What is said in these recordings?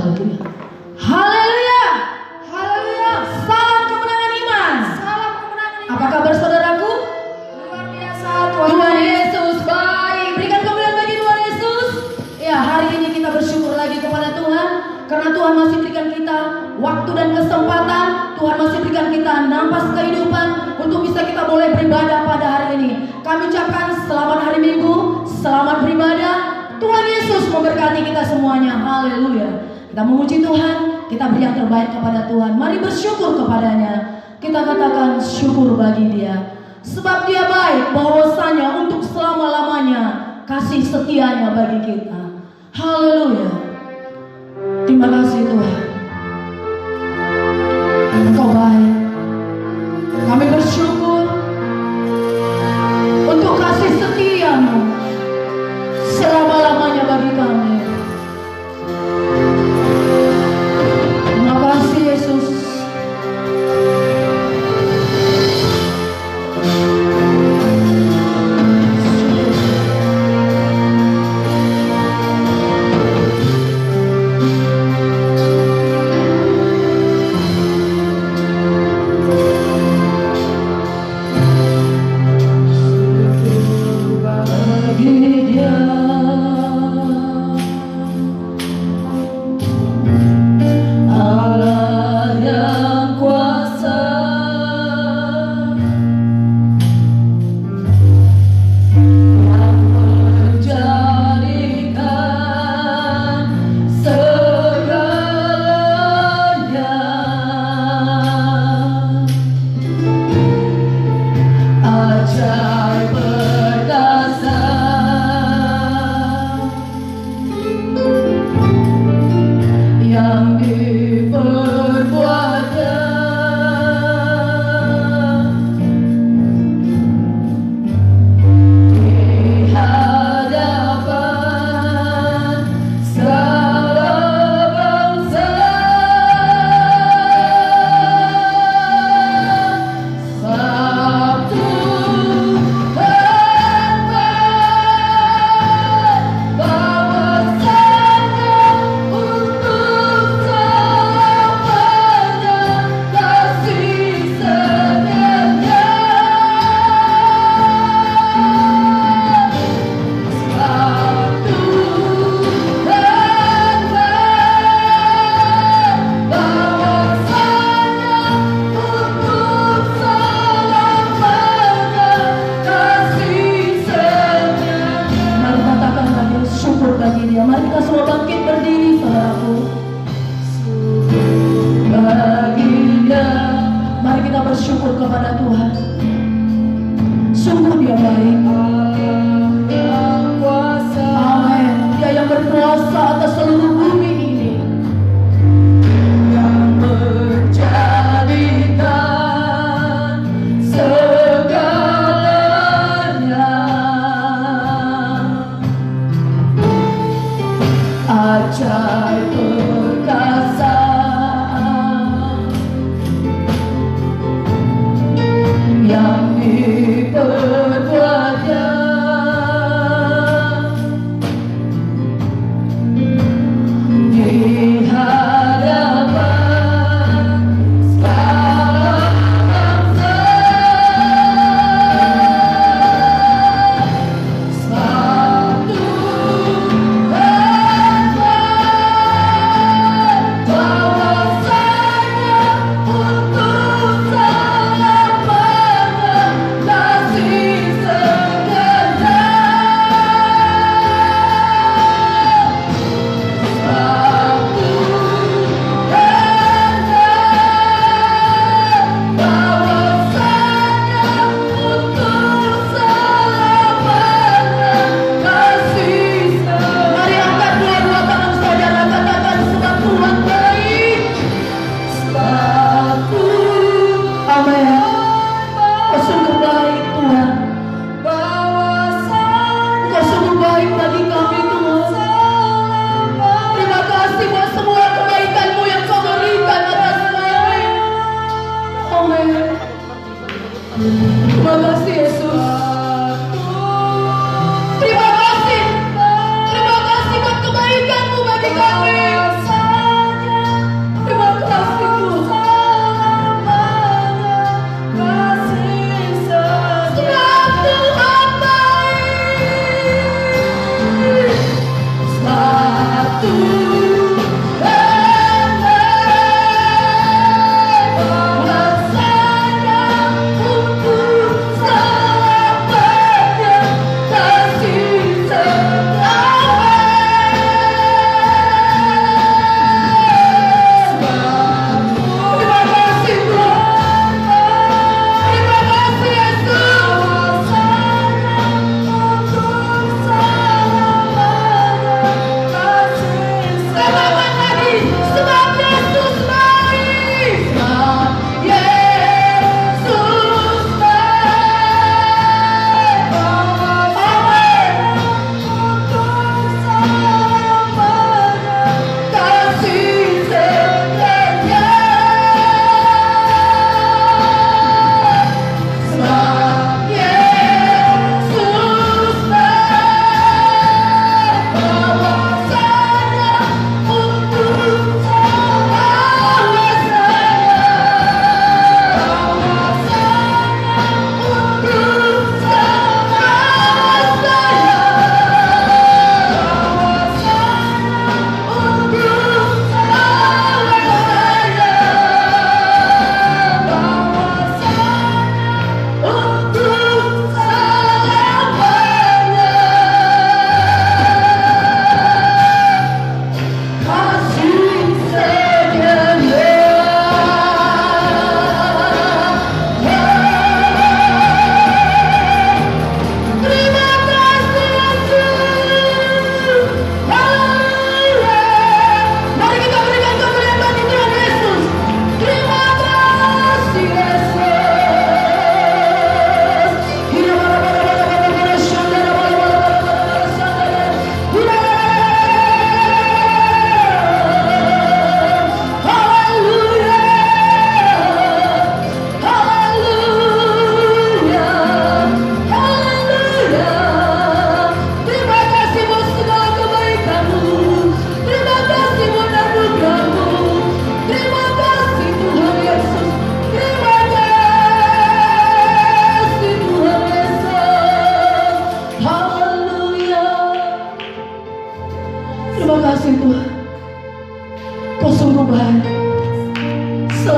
Haleluya. Haleluya. Haleluya. Salam kemenangan iman. Salam kemenangan iman. Apa kabar saudaraku? Luar biasa Tuhan Yesus baik. Berikan kemuliaan bagi Tuhan Yesus. Ya, hari ini kita bersyukur lagi kepada Tuhan karena Tuhan masih berikan kita waktu dan kesempatan. Tuhan masih berikan kita nafas kehidupan untuk bisa kita boleh beribadah pada hari ini. Kami ucapkan selamat hari Minggu, selamat beribadah. Tuhan Yesus memberkati kita semuanya. Haleluya. Kita memuji Tuhan, kita beri yang terbaik kepada Tuhan. Mari bersyukur kepadanya. Kita katakan syukur bagi Dia. Sebab Dia baik, bahwasanya untuk selama-lamanya kasih setianya bagi kita. Haleluya. Terima kasih Tuhan. Engkau baik. Kami bersyukur untuk kasih setiamu selama-lamanya bagi kami. Terima kasih Yesus.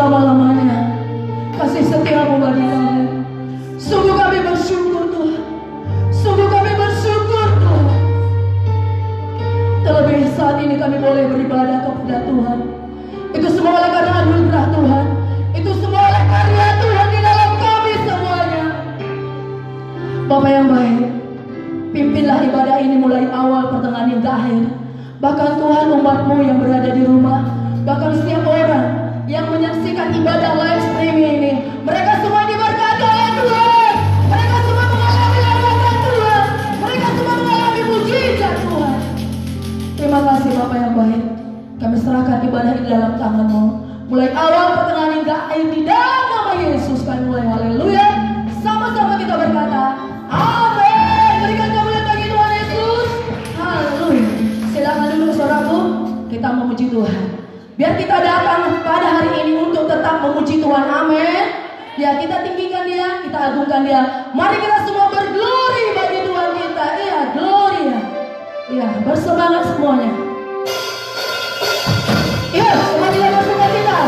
selama-lamanya. Kasih setiamu bagi kami. Sungguh kami bersyukur Tuhan. Sungguh kami bersyukur Tuhan. Terlebih saat ini kami boleh beribadah kepada Tuhan. Itu semua oleh karena anugerah Tuhan. Itu semua oleh karya Tuhan di dalam kami semuanya. Bapa yang baik, pimpinlah ibadah ini mulai awal, pertengahan hingga akhir. Bahkan Tuhan, umat-Mu yang berada di rumah, bahkan setiap orang yang menyaksikan ibadah live streaming ini, mereka semua diberkati oleh Tuhan. Mereka semua mengalami lambatan Tuhan. Mereka semua mengalami mujizat Tuhan. Terima kasih Bapa yang baik. Kami serahkan ibadah ini dalam tangan-Mu, mulai awal, pertengahan hingga akhir, di dalam nama Yesus kami mulai. Haleluya. Sama-sama kita berkata, amin. Berikan kemuliaan bagi Tuhan Yesus. Haleluya. Silakan duduk saudaraku, kita memuji Tuhan. Biar kita datang pada hari ini untuk tetap memuji Tuhan. Amin. Ya, kita tinggikan Dia, kita agungkan Dia. Mari kita semua berglori bagi Tuhan kita. Iya, glory ya. Iya, bersemangat semuanya. Iya, mari kita bersuka cita.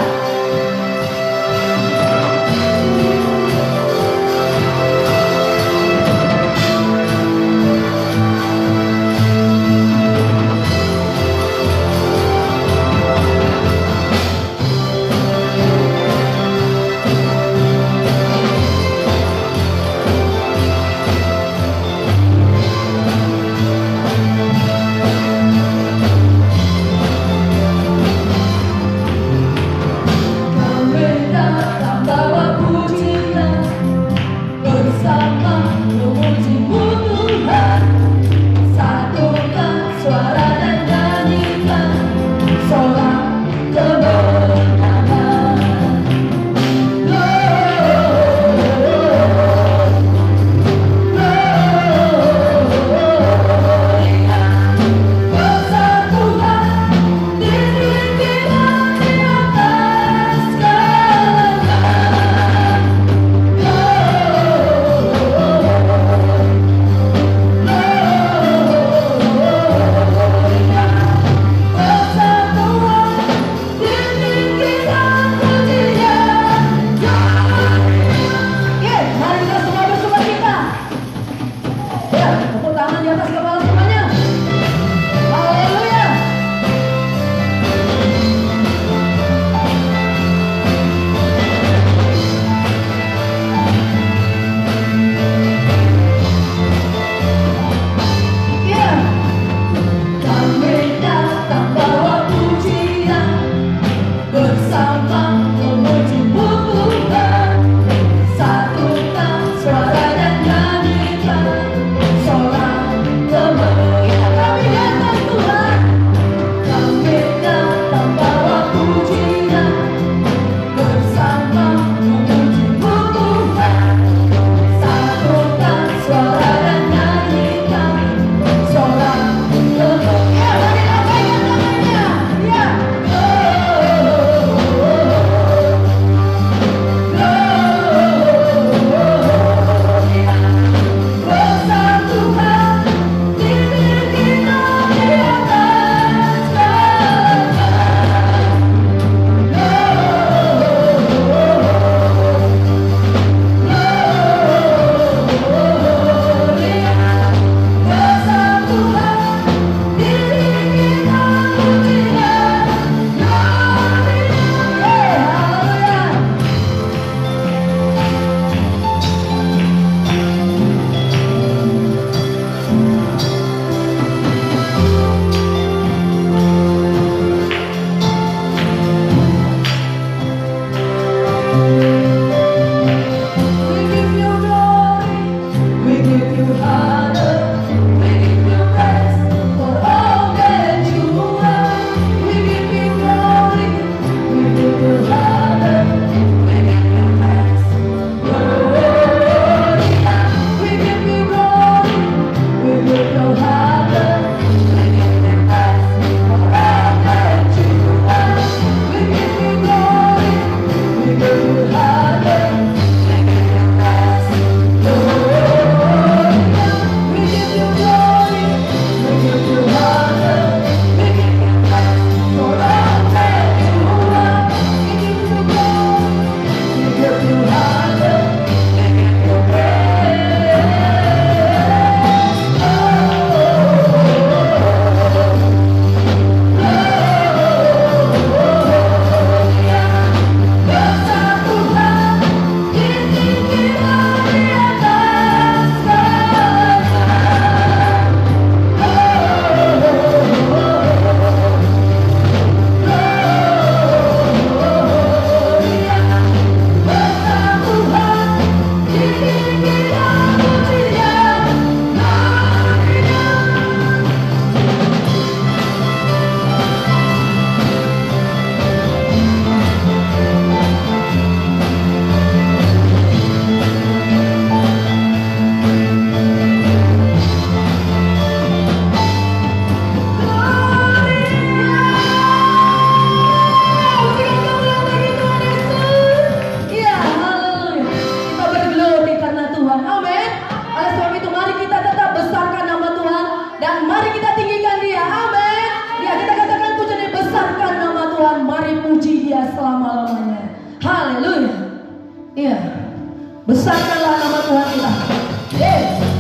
Besarkanlah nama Tuhan kita. Yes.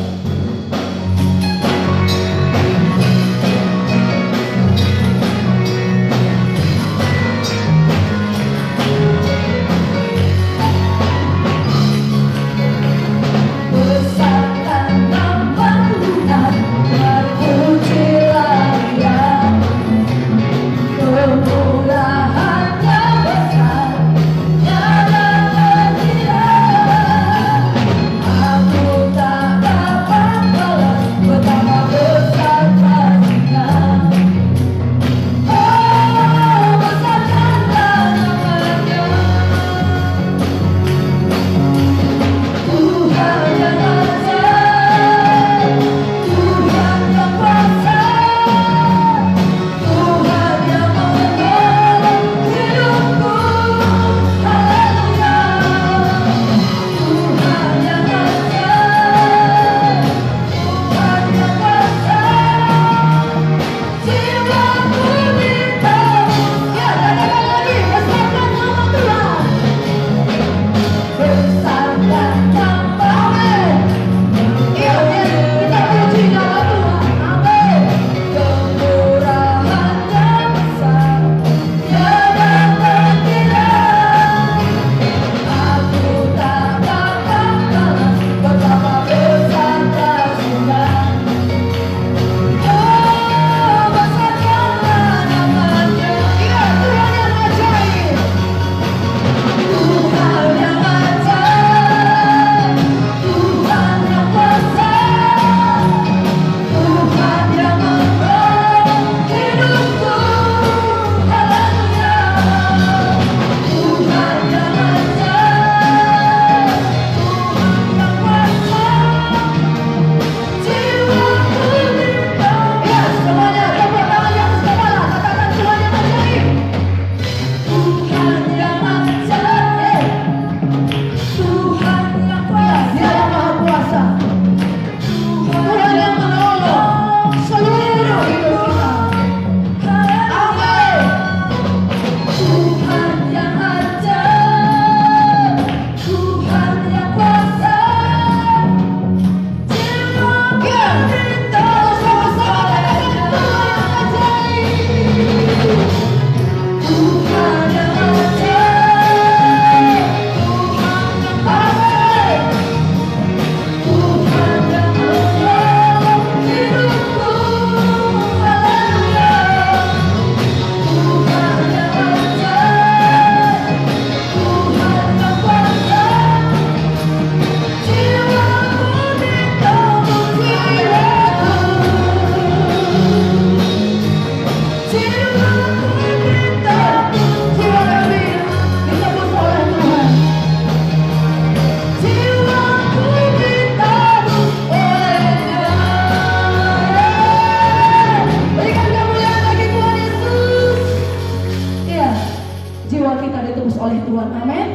oleh Tuhan. Amin.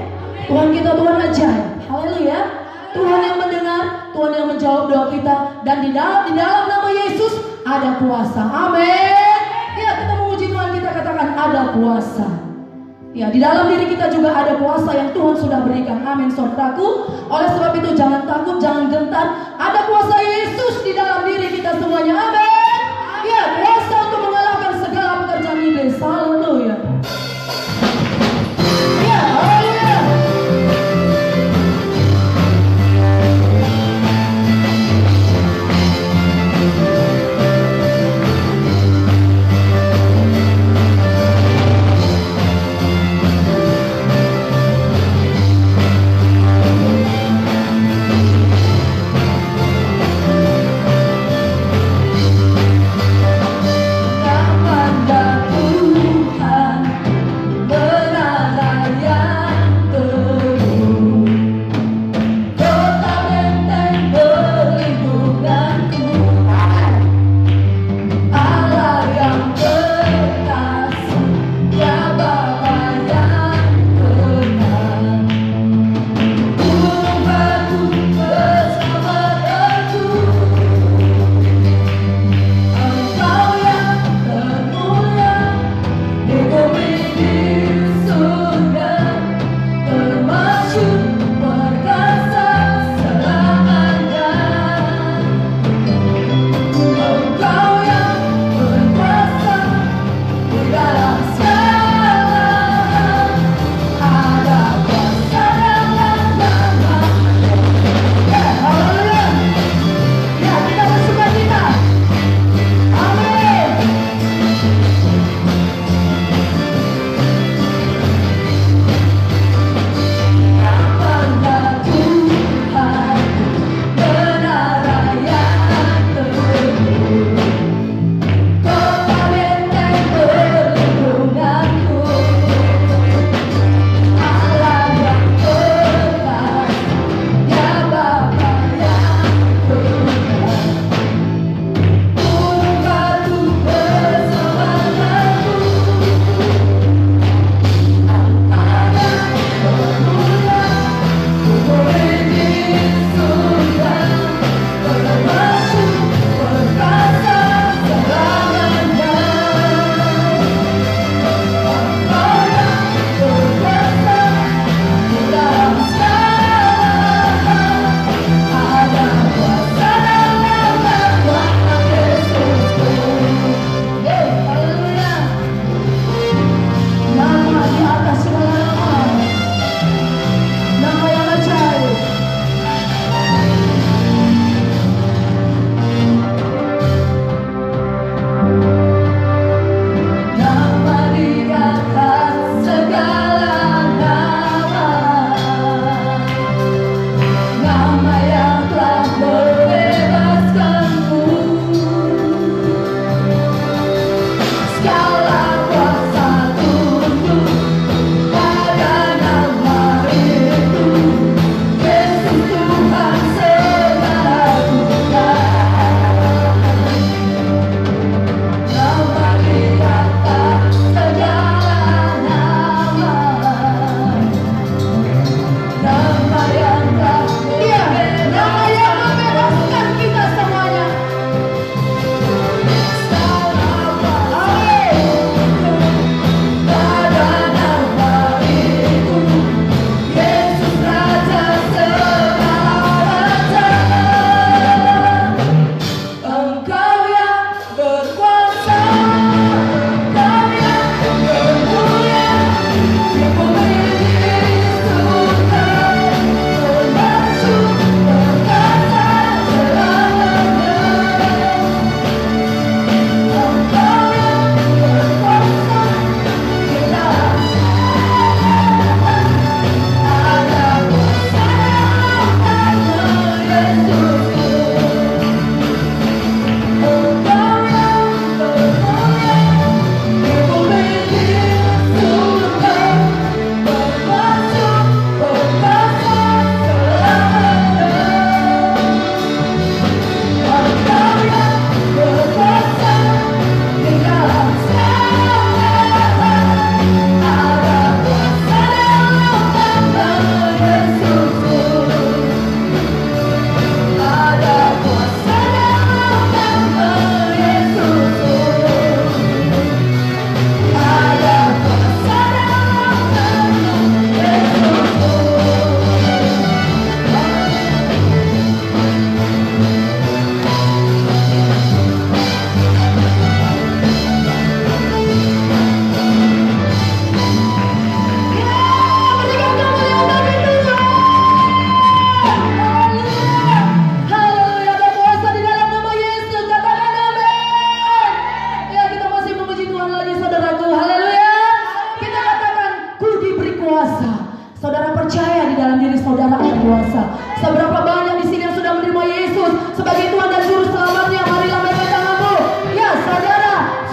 Tuhan kita Tuhan ajaib. Haleluya. Tuhan yang mendengar, Tuhan yang menjawab doa kita, dan di dalam nama Yesus ada kuasa. Amin. Ya, kita memuji Tuhan, kita katakan ada kuasa. Ya, di dalam diri kita juga ada kuasa yang Tuhan sudah berikan. Amin, saudaraku. Oleh sebab itu jangan takut, jangan gentar. Ada kuasa Yesus di dalam diri kita semuanya. Amin. Ya, kuasa untuk mengalahkan segala pekerjaan iblis. Haleluya. Ya, haleluya.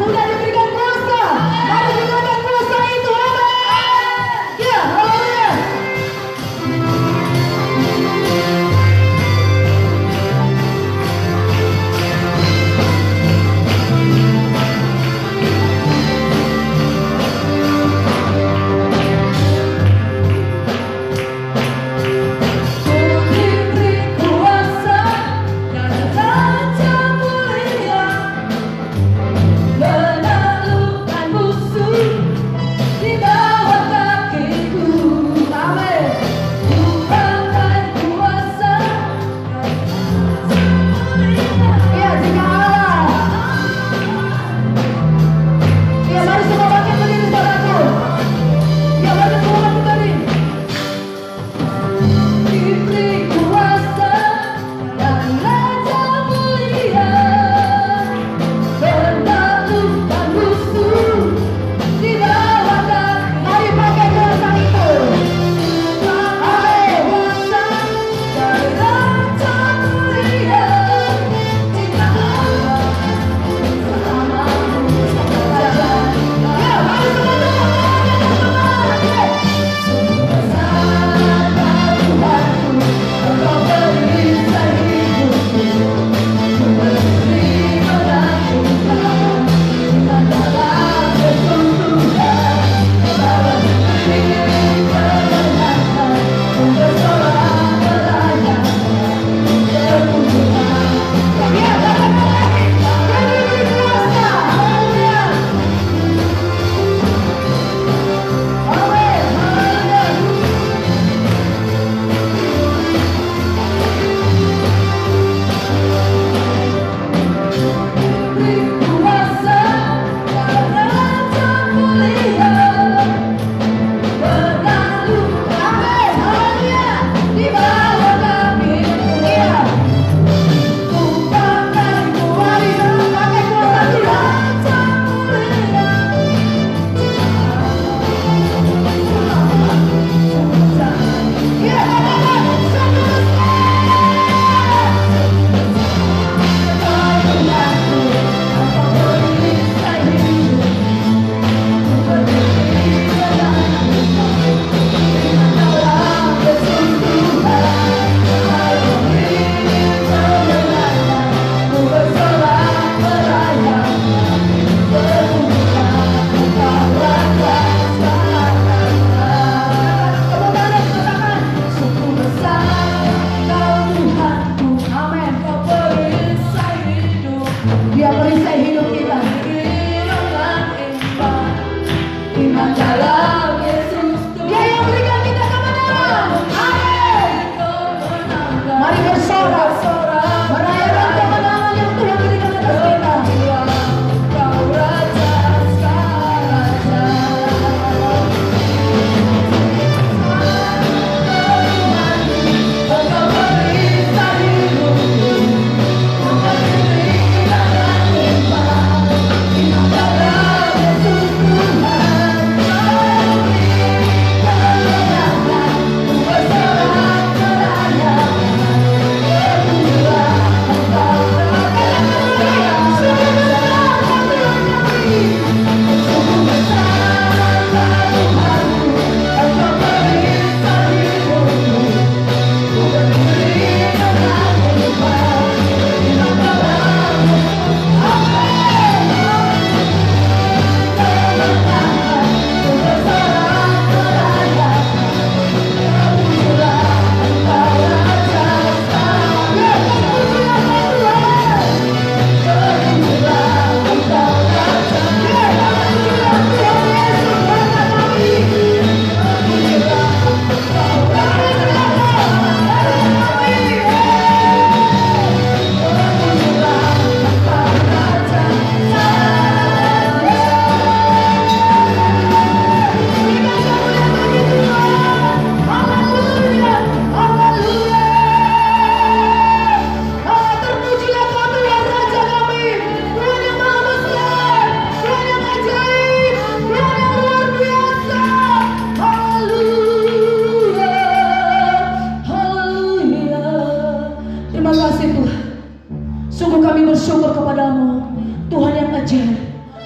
sudah diberikan kuasa. Mari gunakan kuasa itu. Amin. Ya, haleluya. Diberi kuasa dan raja mulia, benar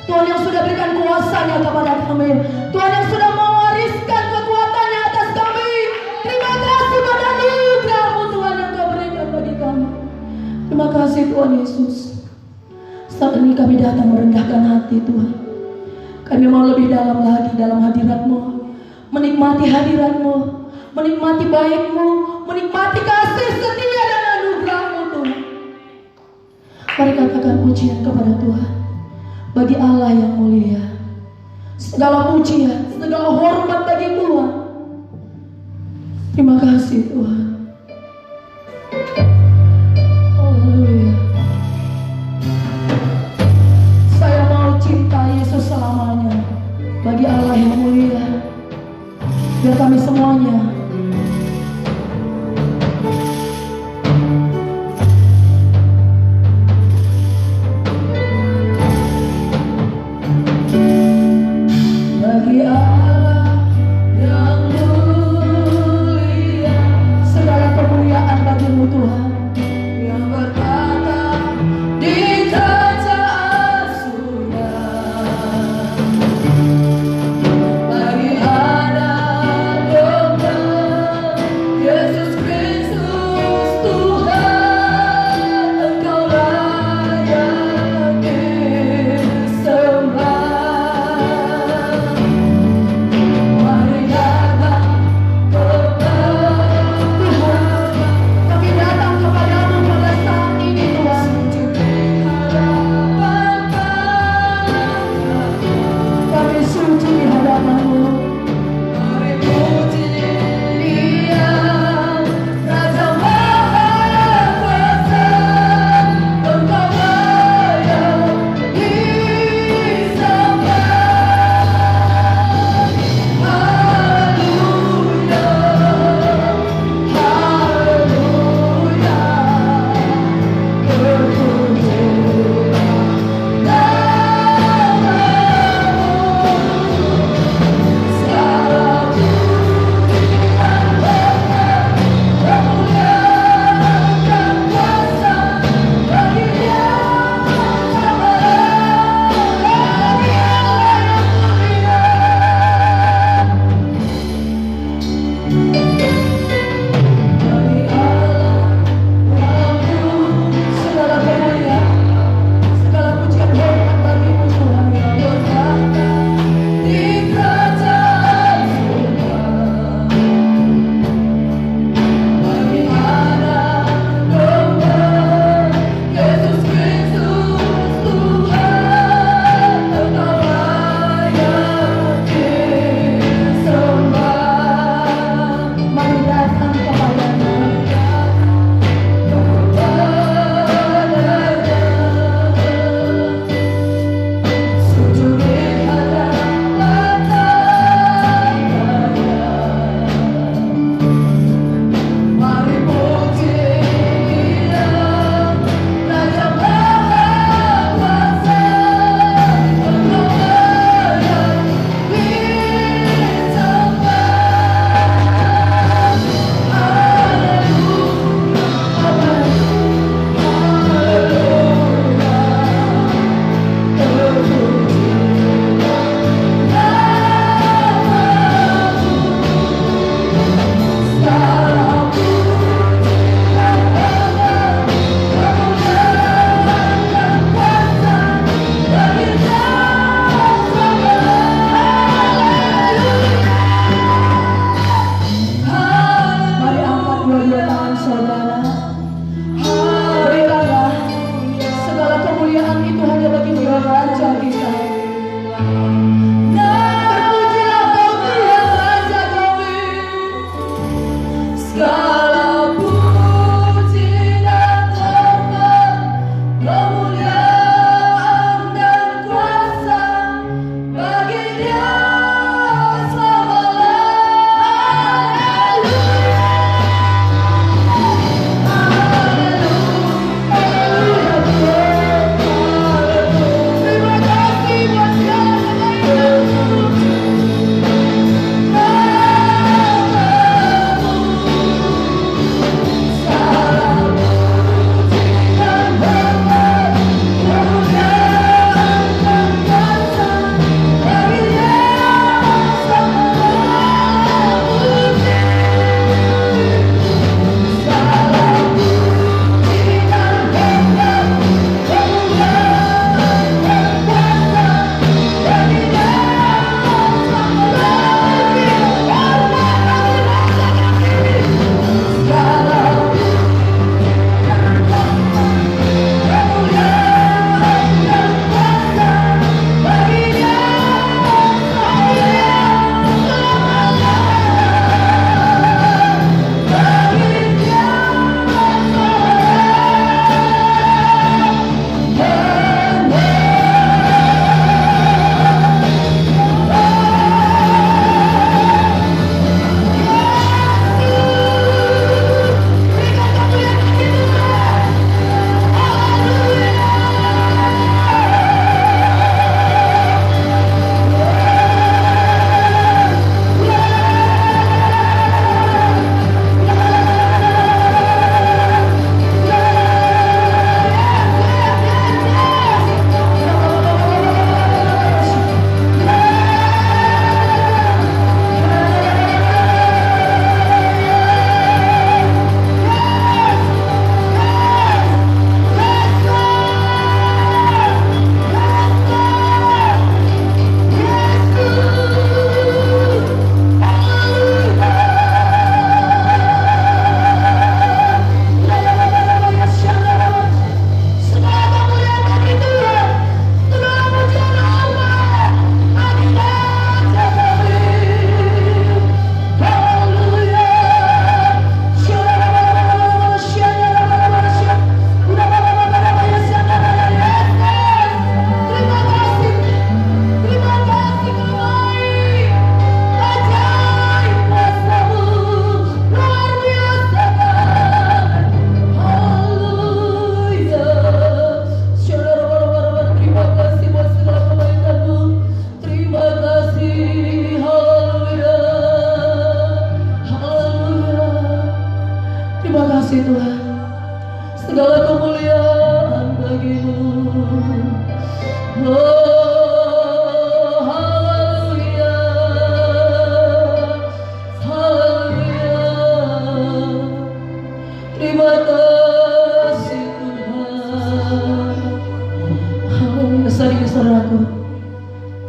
Tuhan yang sudah berikan kuasanya kepada kami, Tuhan yang sudah mewariskan kekuatannya atas kami. Terima kasih pada anugerah-Mu Tuhan yang Kau berikan bagi kami. Terima kasih Tuhan Yesus. Saat ini kami datang merendahkan hati Tuhan. Kami mau lebih dalam lagi dalam hadirat-Mu, menikmati hadirat-Mu, menikmati baik-Mu, menikmati kasih setia dan anugerah-Mu Tuhan. Mari katakan pujian kepada Tuhan bagi Allah yang mulia. Segala pujian, segala hormat bagi Tuhan. Terima kasih Tuhan. Haleluya. Saya mau cinta Yesus selamanya bagi Allah yang mulia. Biar kami semuanya bagi Allah yang mulia, segala kemuliaan bagi-Mu Tuhan yang berkata di kerajaan surga. Bagi anak domba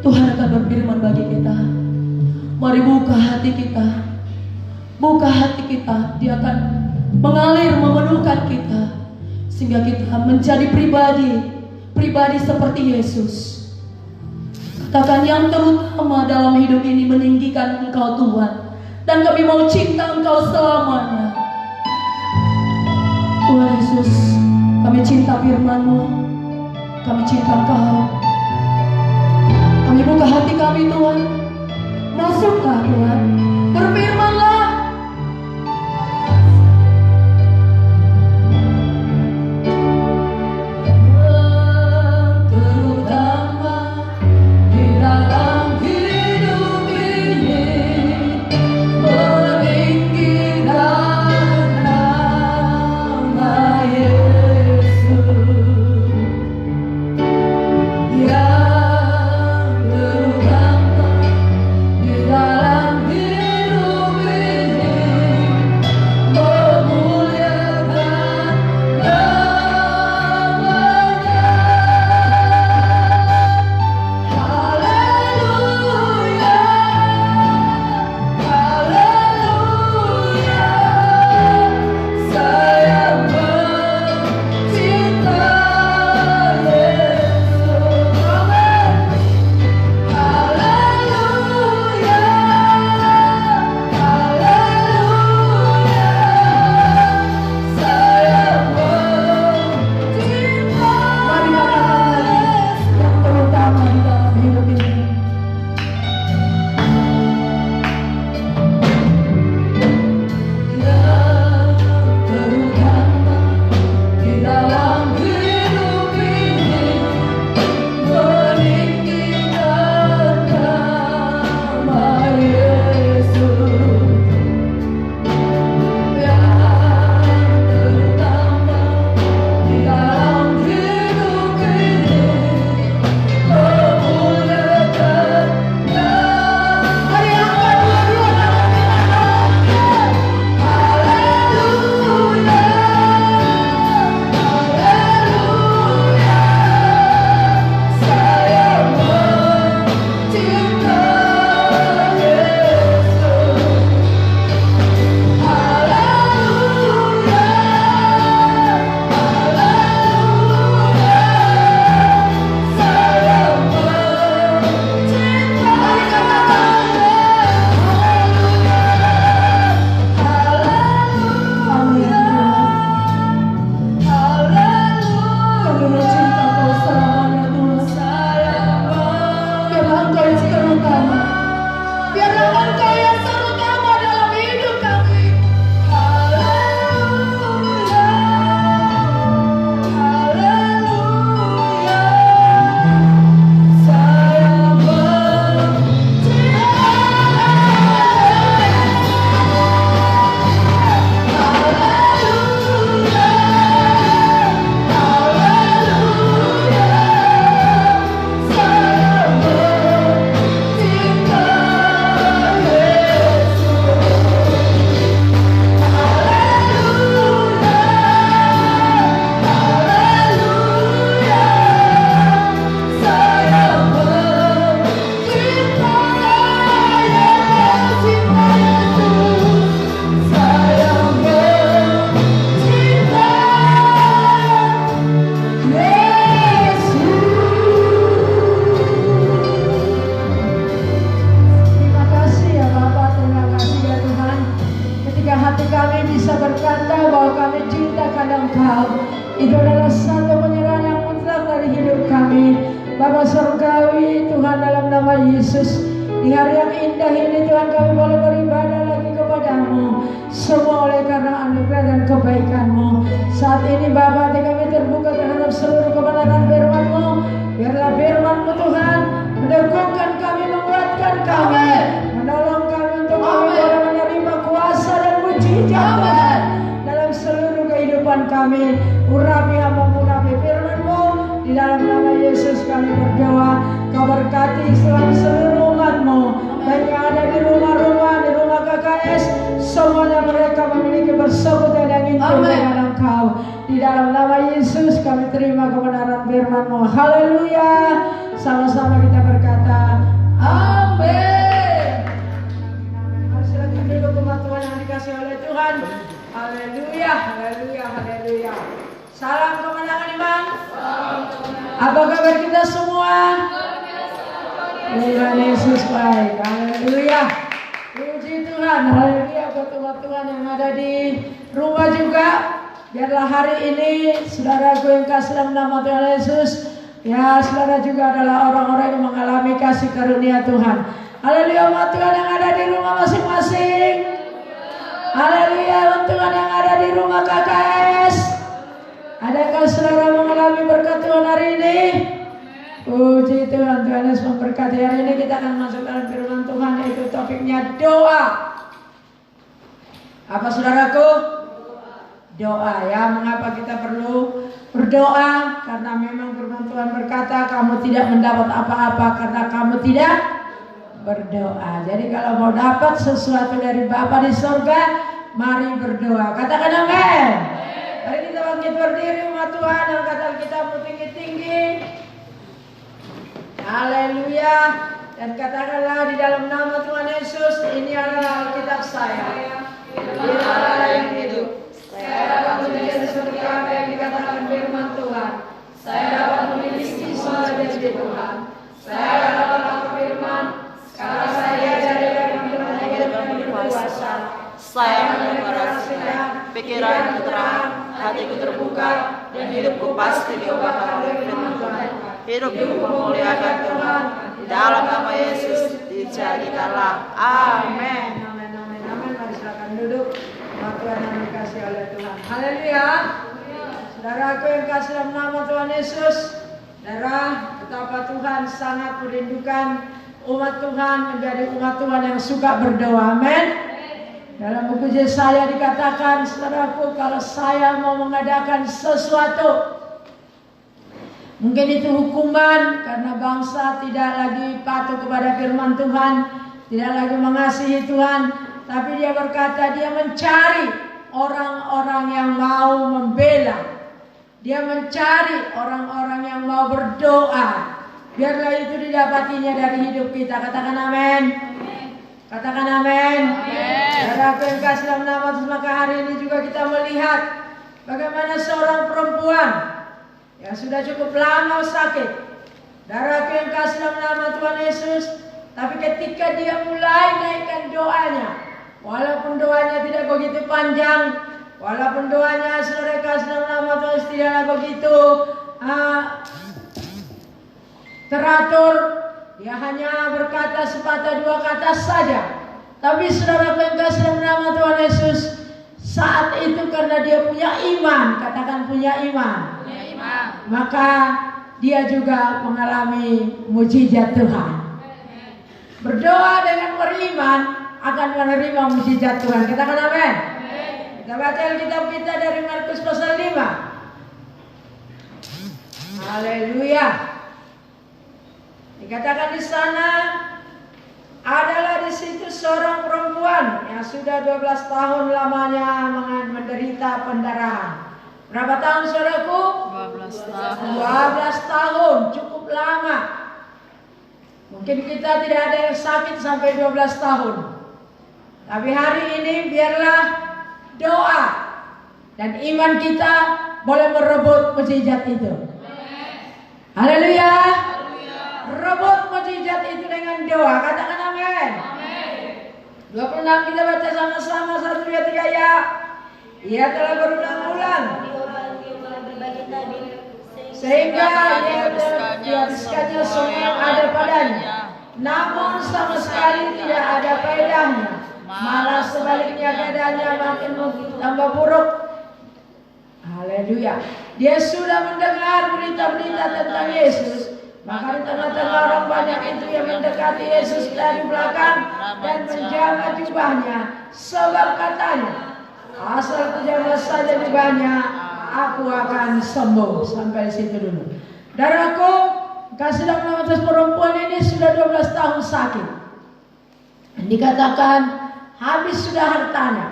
Tuhan akan berfirman bagi kita. Mari buka hati kita. Buka hati kita. Dia akan mengalir memenuhkan kita, sehingga kita menjadi pribadi seperti Yesus. Katakan, yang terutama dalam hidup ini meninggikan Engkau Tuhan, dan kami mau cinta Engkau selamanya. Tuhan Yesus, kami cinta firman-Mu, kami cinta Engkau. Kami buka hati kami Tuhan. Masuklah Tuhan, berfirman-Lah. Sama-sama kita berkata, amin. Mari silakan duduk umat Tuhan yang dikasih oleh Tuhan. Haleluya, haleluya, haleluya. Salam kemenangan iman. Apa kabar kita semua? Tuhan Yesus baik. Haleluya. Puji Tuhan. Haleluya buat umat Tuhan yang ada di rumah juga. Biarlah hari ini saudaraku yang kasih dalam nama Tuhan Yesus, ya saudara juga adalah orang-orang yang mengalami kasih karunia Tuhan. Haleluya umat Tuhan yang ada di rumah masing-masing. Haleluya umat Tuhan yang ada di rumah KKS. Adakah saudara mengalami berkat Tuhan hari ini? Puji Tuhan, Tuhan Yesus memberkati. Hari ini kita akan masuk dalam firman Tuhan, yaitu topiknya doa. Apa saudaraku? Doa ya. Mengapa kita perlu berdoa? Karena memang firman Tuhan berkata kamu tidak mendapat apa-apa karena kamu tidak berdoa. Jadi kalau mau dapat sesuatu dari Bapa di surga, mari berdoa. Katakan amin. Mari kita bangkit berdiri umat Tuhan, angkat kita tinggi-tinggi. Haleluya. Dan katakanlah di dalam nama Tuhan Yesus, ini adalah Alkitab saya. Ini adalah yang hidup. Saya dapat menjadi seperti apa yang dikatakan firman Tuhan. Saya dapat memiliki semua janji Tuhan. Saya dapat berfirman, karena saya diajari dari firman Tuhan yang berkuasa. Saya mendengarkan pikiranku terang, hatiku terbuka, dan hidupku pasti diubahkan oleh firman Tuhan. Hidupku memuliakan Tuhan. Dalam nama Yesus dijadikanlah. Amin. Amin, amin, amin. Mari silakan duduk. Tuhan yang dikasih oleh Tuhan. Haleluya. Saudaraku yang kasih dalam nama Tuhan Yesus, saudara, betapa Tuhan sangat merindukan umat Tuhan menjadi umat Tuhan yang suka berdoa. Amin. Dalam buku Yesaya dikatakan, saudaraku, kalau saya mau mengadakan sesuatu, mungkin itu hukuman karena bangsa tidak lagi patuh kepada firman Tuhan, tidak lagi mengasihi Tuhan. Tapi dia berkata dia mencari orang-orang yang mau membela. Dia mencari orang-orang yang mau berdoa. Biarlah itu didapatinya dari hidup kita. Katakan amin. Katakan amin. Saudara yang kasih dalam nama Tuhan, maka hari ini juga kita melihat bagaimana seorang perempuan yang sudah cukup lama sakit. Saudara yang kasih dalam nama Tuhan Yesus, tapi ketika dia mulai naikkan doanya, walaupun doanya tidak begitu panjang, walaupun doanya saudara kasih dalam nama Tuhan tidaklah begitu teratur, dia hanya berkata sepatah dua kata saja. Tapi saudara yang kasih dalam nama Tuhan Yesus, saat itu karena dia punya iman, katakan punya iman, maka dia juga mengalami mujizat Tuhan. Berdoa dengan beriman akan menerima mujizat Tuhan. Katakan amin. Kita baca Alkitab kita dari Markus pasal 5. Haleluya. Dikatakan di sana adalah di situ seorang perempuan yang sudah 12 tahun lamanya menderita pendarahan. Berapa tahun saudaraku? 12 tahun. 12 tahun, cukup lama. Mungkin kita tidak ada yang sakit sampai 12 tahun. Tapi hari ini biarlah doa dan iman kita boleh merebut mujizat itu. Haleluya. Rebut mujizat itu dengan doa. Katakan amin. 26 kita baca sama-sama 1, 2, 3 ya. Ia telah berulang-ulang sehingga dia habiskannya semua yang ada padanya, namun sama sekali tidak ada faedahnya, malah sebaliknya keadaannya makin tambah buruk. Haleluya. Dia sudah mendengar berita-berita tentang Yesus, maka di tengah-tengah orang banyak itu yang mendekati Yesus dari belakang dan menjaga jubahnya, sebab katanya, asal kujamah saja jubahnya, aku akan sembuh. Sampai situ dulu. Saudaraku, kasih dalam nama Tuhan, perempuan ini sudah 12 tahun sakit. Dikatakan habis sudah hartanya.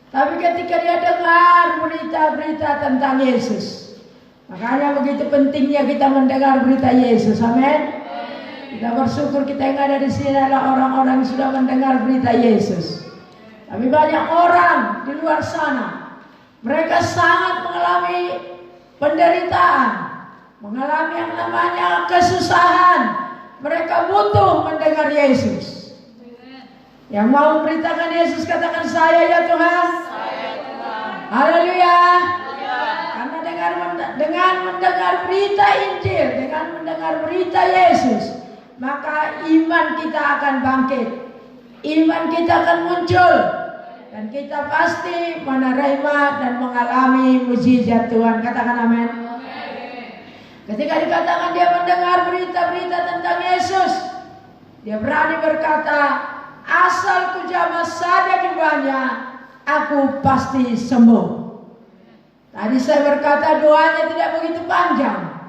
Tapi ketika dia dengar berita-berita tentang Yesus, Makanya begitu pentingnya kita mendengar berita Yesus. Amin. Kita bersyukur kita yang ada di sini adalah orang-orang yang sudah mendengar berita Yesus. Tapi banyak orang di luar sana, mereka sangat mengalami penderitaan, mengalami yang namanya kesusahan. Mereka butuh mendengar Yesus. Yang mau memberitakan Yesus katakan saya ya Tuhan. Haleluya. Karena dengan mendengar berita Injil, dengan mendengar berita Yesus, maka iman kita akan bangkit, iman kita akan muncul, dan kita pasti menerima dan mengalami mujizat Tuhan. Katakan amin. Ketika dikatakan dia mendengar berita-berita tentang Yesus, dia berani berkata, asal ku jamah saja jubahnya, aku pasti sembuh. Tadi saya berkata doanya tidak begitu panjang.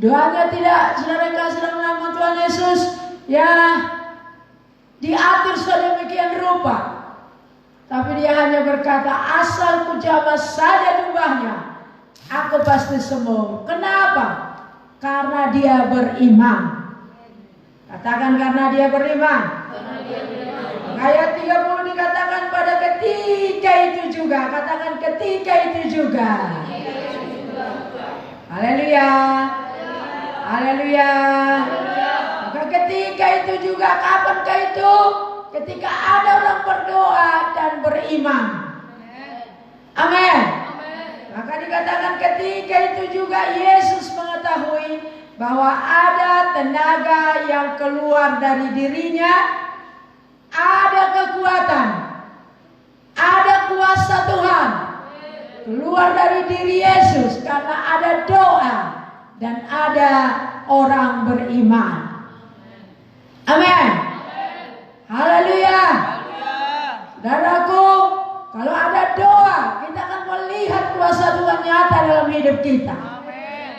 Doanya tidak, saudara kasih dalam nama Tuhan Yesus, ya diatur sedemikian rupa. Tapi dia hanya berkata, asal ku jamah saja jubahnya, aku pasti sembuh. Kenapa? Karena dia beriman. Katakan karena dia beriman. Ayat 30 dikatakan pada ketika itu juga. Katakan ketika itu juga. Haleluya. Haleluya. Maka ketika itu juga, kapankah itu? Ketika ada orang berdoa dan beriman. Amin. Maka dikatakan ketika itu juga Yesus mengetahui bahwa ada tenaga yang keluar dari dirinya, ada kekuatan, ada kuasa Tuhan keluar dari diri Yesus karena ada doa dan ada orang beriman. Amin. Haleluya. Saudaraku, kalau ada doa, kita akan melihat kuasa Tuhan nyata dalam hidup kita.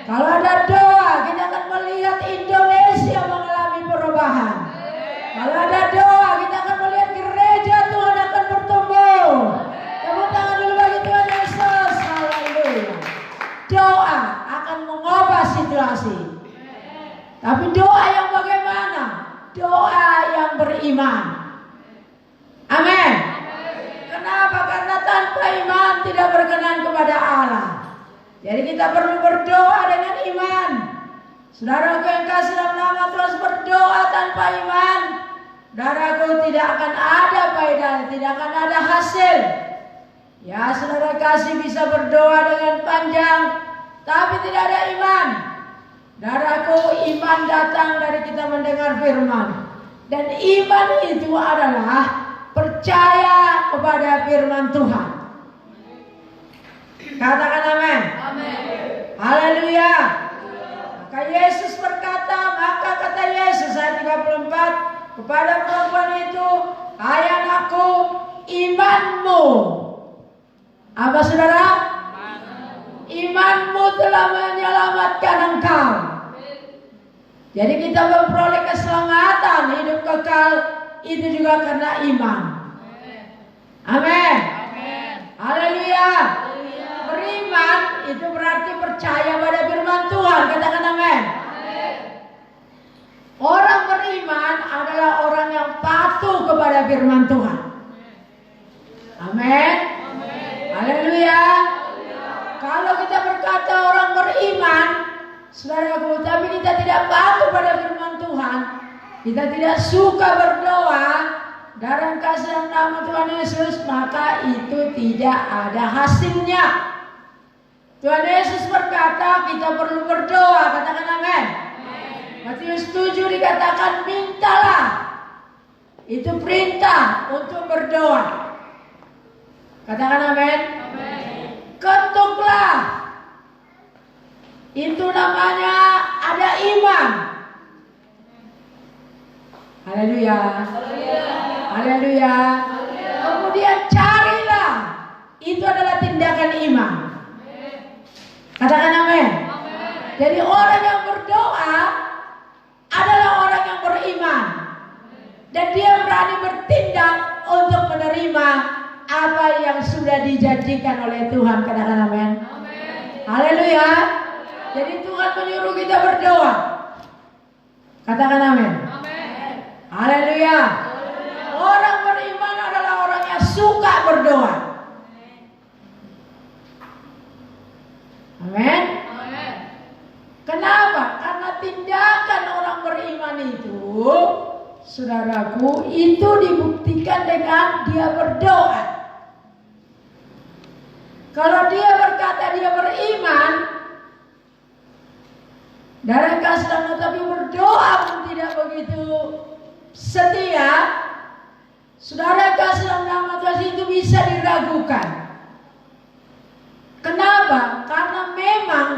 Kalau ada doa, kita akan melihat Indonesia mengalami perubahan. Kalau ada doa, kita akan melihat gereja Tuhan akan bertumbuh. Tepuk tangan dulu bagi Tuhan Yesus. Haleluya. Doa akan mengubah situasi. Tapi doa yang bagaimana? Doa yang beriman. Amin. Kenapa? Karena tanpa iman tidak berkenan kepada Allah. Jadi kita perlu berdoa dengan iman. Saudaraku yang kasih dalam nama terus berdoa tanpa iman, saudaraku tidak akan ada faedah, tidak akan ada hasil. Ya, saudara kasih bisa berdoa dengan panjang, tapi tidak ada iman. Saudaraku, iman datang dari kita mendengar firman. Dan iman itu adalah percaya kepada firman Tuhan. Katakan amin. Haleluya. Maka Yesus berkata, maka kata Yesus ayat 34 kepada perempuan itu, hai anakku, imanmu. Apa saudara? Imanmu telah menyelamatkan engkau. Jadi kita memperoleh keselamatan, hidup kekal itu juga karena iman. Amin. Haleluya. Beriman itu berarti percaya pada firman Tuhan. Katakan amin. Orang beriman adalah orang yang patuh kepada firman Tuhan. Amin. Haleluya. Kalau kita berkata orang beriman, saudaraku, tapi kita tidak patuh pada firman Tuhan, kita tidak suka berdoa dalam kasih dalam nama Tuhan Yesus, maka itu tidak ada hasilnya. Tuhan Yesus berkata kita perlu berdoa. Katakan amin. Matius 7 dikatakan mintalah. Itu perintah untuk berdoa. Katakan amin. Ketuklah. Itu namanya ada iman. Haleluya. Haleluya. Kemudian carilah. Itu adalah tindakan iman. Katakan amin. Jadi orang yang berdoa adalah orang yang beriman. Dan dia berani bertindak untuk menerima apa yang sudah dijanjikan oleh Tuhan. Katakan amin. Haleluya. Jadi Tuhan menyuruh kita berdoa. Katakan amin. Haleluya. Orang beriman adalah orang yang suka berdoa. Amin. Kenapa? Karena tindakan orang beriman itu, saudaraku, itu dibuktikan dengan dia berdoa. Kalau dia berkata dia beriman, dalam kasih tetapi berdoa pun tidak begitu setia, saudara kasih nama Tuhan itu bisa diragukan. Kenapa? Karena memang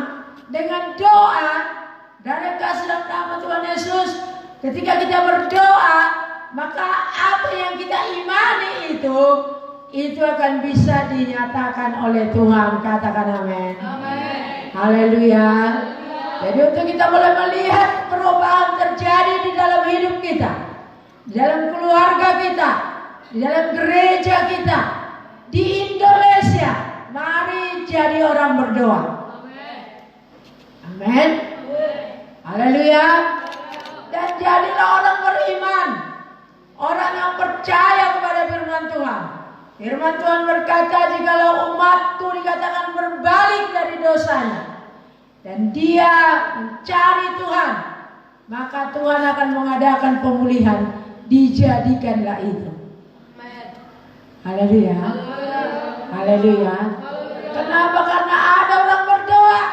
dengan doa dari kasih nama Tuhan Yesus, ketika kita berdoa, maka apa yang kita imani itu akan bisa dinyatakan oleh Tuhan. Katakan amin. Haleluya. Jadi untuk kita boleh melihat perubahan terjadi di dalam hidup kita, di dalam keluarga kita, di dalam gereja kita, di Indonesia. Mari jadi orang berdoa. Amin. Haleluya. Dan jadilah orang beriman, orang yang percaya kepada firman Tuhan. Firman Tuhan berkata, jikalau umatku dikatakan berbalik dari dosanya dan dia mencari Tuhan, maka Tuhan akan mengadakan pemulihan. Dijadikanlah itu. Haleluya. Haleluya. Kenapa? Karena ada orang berdoa.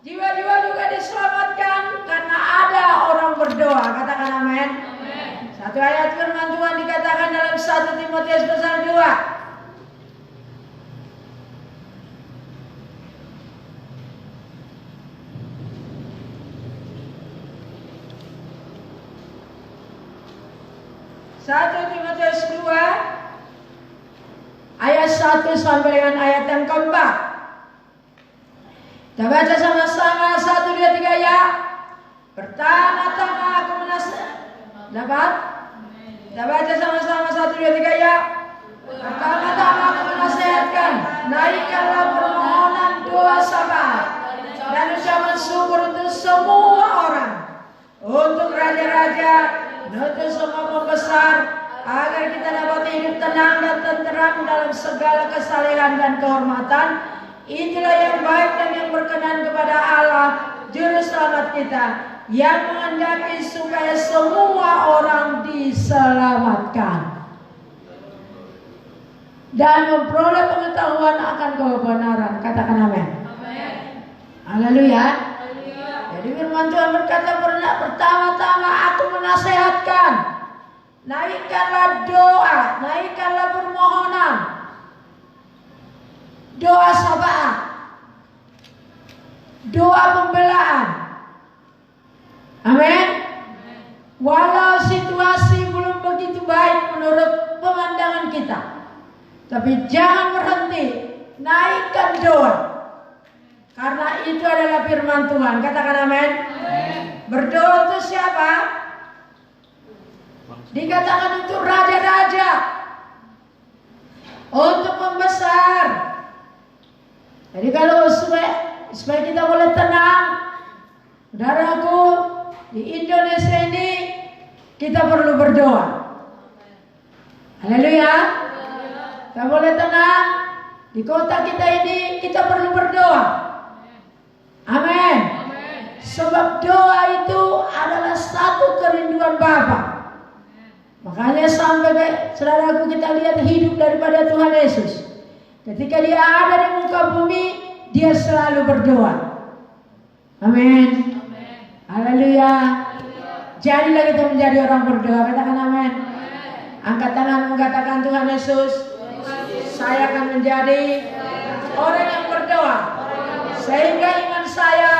Jiwa-jiwa juga diselamatkan karena ada orang berdoa. Katakan amin. Satu ayat firman Tuhan dikatakan dalam 1 Timotius pasal 2. Timotius 2 ayat 1 sampai dengan ayat yang keempat. Kita baca sama-sama 1, 2, 3 ya. Pertama-tama aku dapat. Kita baca sama-sama 1, 2, 3 ya. Pertama-tama aku menasihatkan, naikkanlah permohonan doa syafaat dan ucapan syukur untuk semua orang, untuk raja-raja, untuk semua pembesar, agar kita dapat hidup tenang dan tenteram dalam segala kesalehan dan kehormatan. Itulah yang baik dan yang berkenan kepada Allah, Juru Selamat kita, yang menghendaki supaya semua orang diselamatkan dan memperoleh pengetahuan akan kebenaran. Katakan amin. Haleluya. Jadi firman Tuhan berkata, pertama-tama aku menasehatkan, naikkanlah doa, naikkanlah permohonan, doa syafaat, doa pembelaan. Amin. Walau situasi belum begitu baik menurut pemandangan kita, tapi jangan berhenti, naikkan doa, karena itu adalah firman Tuhan. Katakan amin. Berdoa untuk siapa? Dikatakan untuk raja-raja, untuk pembesar. Jadi kalau supaya kita boleh tenang, saudaraku, di Indonesia ini kita perlu berdoa. Haleluya. Kita boleh tenang. Di kota kita ini kita perlu berdoa. Amin. Sebab doa itu adalah satu kerinduan Bapa. Makanya sampai saudaraku kita lihat hidup daripada Tuhan Yesus. Ketika dia ada di muka bumi, dia selalu berdoa. Amin. Haleluya. Jadilah kita menjadi orang berdoa. Katakan amin. Angkat tangan mengatakan, Tuhan Yesus, saya akan menjadi orang yang berdoa, sehingga iman saya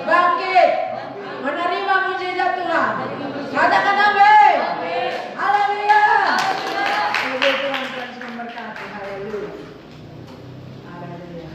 bangkit menerima mujizat Tuhan. Katakan amin. Haleluya. Tuhan memberkati. Haleluya. Haleluya.